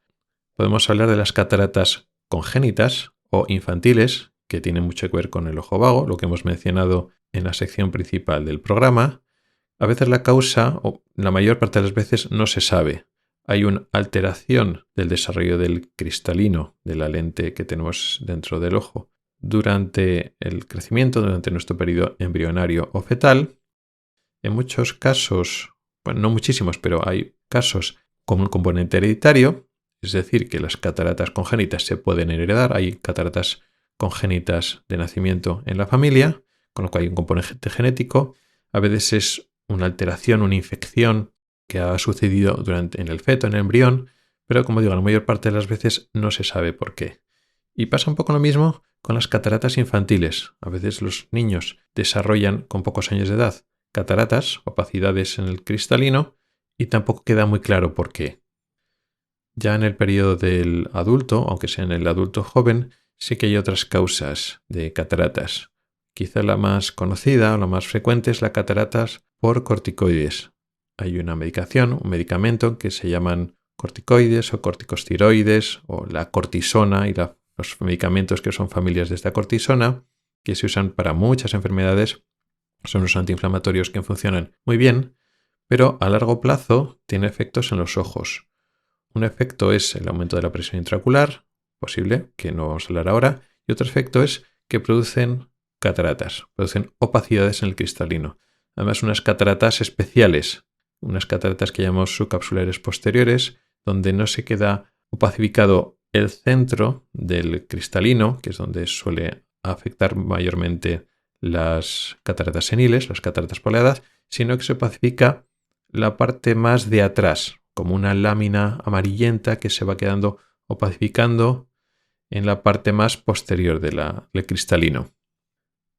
Podemos hablar de las cataratas congénitas o infantiles, que tienen mucho que ver con el ojo vago, lo que hemos mencionado en la sección principal del programa. A veces la causa, o la mayor parte de las veces, no se sabe. Hay una alteración del desarrollo del cristalino de la lente que tenemos dentro del ojo durante el crecimiento, durante nuestro periodo embrionario o fetal. En muchos casos, bueno, no muchísimos, pero hay casos con un componente hereditario, es decir, que las cataratas congénitas se pueden heredar. Hay cataratas congénitas de nacimiento en la familia, con lo cual hay un componente genético. A veces es una alteración, una infección que ha sucedido en el feto, en el embrión, pero como digo, la mayor parte de las veces no se sabe por qué. Y pasa un poco lo mismo con las cataratas infantiles. A veces los niños desarrollan con pocos años de edad cataratas, opacidades en el cristalino, y tampoco queda muy claro por qué. Ya en el periodo del adulto, aunque sea en el adulto joven, sí que hay otras causas de cataratas. Quizá la más conocida o la más frecuente es la cataratas por corticoides. Hay un medicamento que se llaman corticoides o corticosteroides o la cortisona y los medicamentos que son familias de esta cortisona, que se usan para muchas enfermedades. Son los antiinflamatorios que funcionan muy bien, pero a largo plazo tiene efectos en los ojos. Un efecto es el aumento de la presión intraocular, posible, que no vamos a hablar ahora, y otro efecto es que producen cataratas, producen opacidades en el cristalino. Además, unas cataratas especiales, unas cataratas que llamamos subcapsulares posteriores, donde no se queda opacificado el centro del cristalino, que es donde suele afectar mayormente las cataratas seniles, las cataratas poleadas, sino que se opacifica la parte más de atrás, como una lámina amarillenta que se va quedando opacificando en la parte más posterior del cristalino.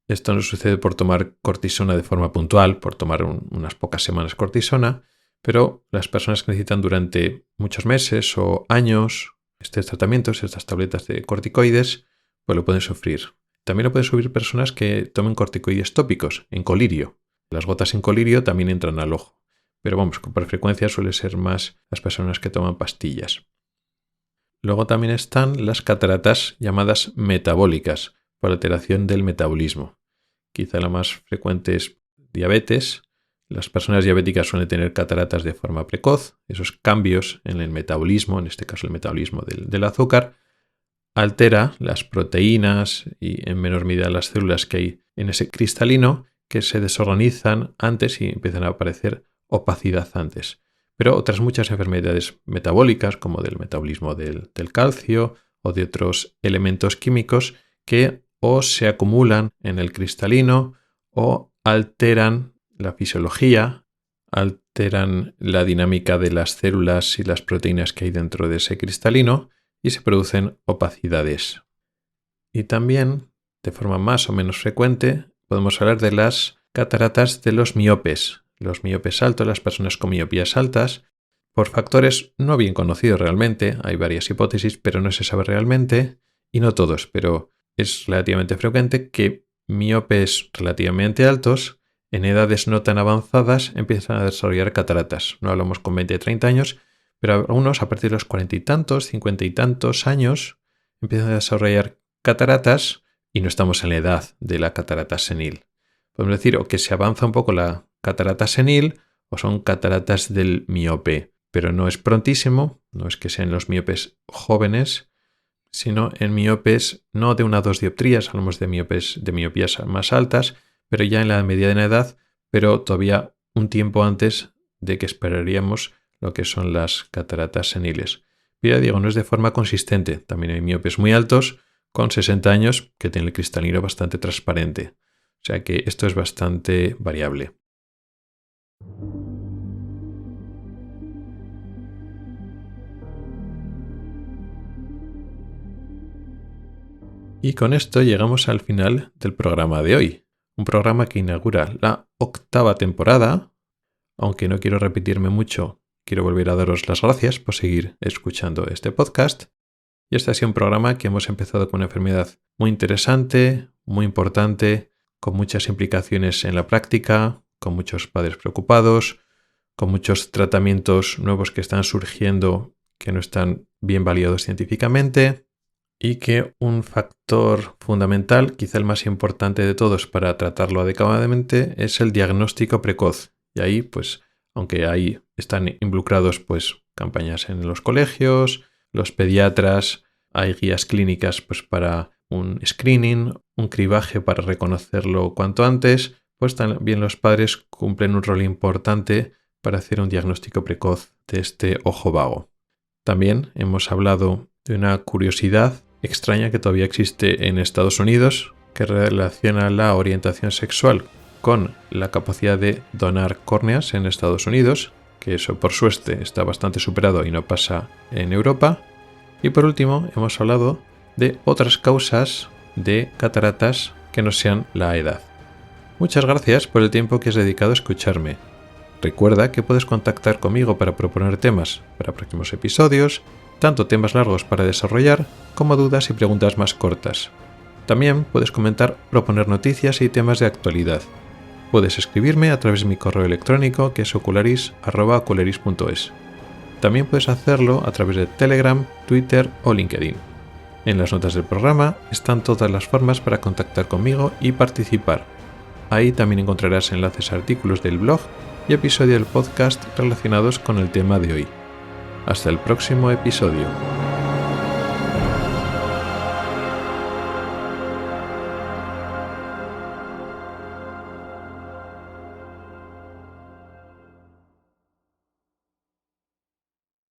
Esto no sucede por tomar cortisona de forma puntual, por tomar unas pocas semanas cortisona, pero las personas que necesitan durante muchos meses o años estos tratamientos, estas tabletas de corticoides, pues lo pueden sufrir. También lo pueden sufrir personas que tomen corticoides tópicos en colirio. Las gotas en colirio también entran al ojo, pero vamos, con frecuencia suele ser más las personas que toman pastillas. Luego también están las cataratas llamadas metabólicas, por alteración del metabolismo. Quizá la más frecuente es diabetes. Las personas diabéticas suelen tener cataratas de forma precoz. Esos cambios en el metabolismo, en este caso el metabolismo del azúcar, altera las proteínas y en menor medida las células que hay en ese cristalino, que se desorganizan antes y empiezan a aparecer opacidad antes. Pero otras muchas enfermedades metabólicas, como del metabolismo del calcio o de otros elementos químicos que o se acumulan en el cristalino o alteran la fisiología, alteran la dinámica de las células y las proteínas que hay dentro de ese cristalino y se producen opacidades. Y también, de forma más o menos frecuente, podemos hablar de las cataratas de los miopes altos, las personas con miopías altas, por factores no bien conocidos realmente. Hay varias hipótesis, pero no se sabe realmente, y no todos, pero es relativamente frecuente que miopes relativamente altos, en edades no tan avanzadas, empiezan a desarrollar cataratas. No hablamos con 20 o 30 años, pero algunos a partir de los 40 y tantos, 50 y tantos años, empiezan a desarrollar cataratas y no estamos en la edad de la catarata senil. Podemos decir o que se avanza un poco la catarata senil o son cataratas del miope, pero no es prontísimo, no es que sean los miopes jóvenes, sino en miopes no de 1 o 2 dioptrías, hablamos de miopías más altas, pero ya en la mediana edad, pero todavía un tiempo antes de que esperaríamos lo que son las cataratas seniles. Pero ya digo, no es de forma consistente. También hay miopes muy altos con 60 años que tienen el cristalino bastante transparente. O sea que esto es bastante variable. Y con esto llegamos al final del programa de hoy. Un programa que inaugura la 8ª temporada. Aunque no quiero repetirme mucho, quiero volver a daros las gracias por seguir escuchando este podcast. Y este ha sido un programa que hemos empezado con una enfermedad muy interesante, muy importante, con muchas implicaciones en la práctica, con muchos padres preocupados, con muchos tratamientos nuevos que están surgiendo que no están bien validados científicamente, y que un factor fundamental, quizá el más importante de todos para tratarlo adecuadamente, es el diagnóstico precoz. Y ahí, pues, aunque ahí están involucrados pues campañas en los colegios, los pediatras, hay guías clínicas pues para un screening, un cribaje para reconocerlo cuanto antes, pues también los padres cumplen un rol importante para hacer un diagnóstico precoz de este ojo vago. También hemos hablado de una curiosidad extraña que todavía existe en Estados Unidos que relaciona la orientación sexual con la capacidad de donar córneas en Estados Unidos. que eso por suerte está bastante superado y no pasa en Europa. Y por último, hemos hablado de otras causas de cataratas que no sean la edad. Muchas gracias por el tiempo que has dedicado a escucharme. Recuerda que puedes contactar conmigo para proponer temas para próximos episodios, tanto temas largos para desarrollar como dudas y preguntas más cortas. También puedes comentar, proponer noticias y temas de actualidad. Puedes escribirme a través de mi correo electrónico, que es ocularis@ocularis.es. También puedes hacerlo a través de Telegram, Twitter o LinkedIn. En las notas del programa están todas las formas para contactar conmigo y participar. Ahí también encontrarás enlaces a artículos del blog y episodios del podcast relacionados con el tema de hoy. Hasta el próximo episodio.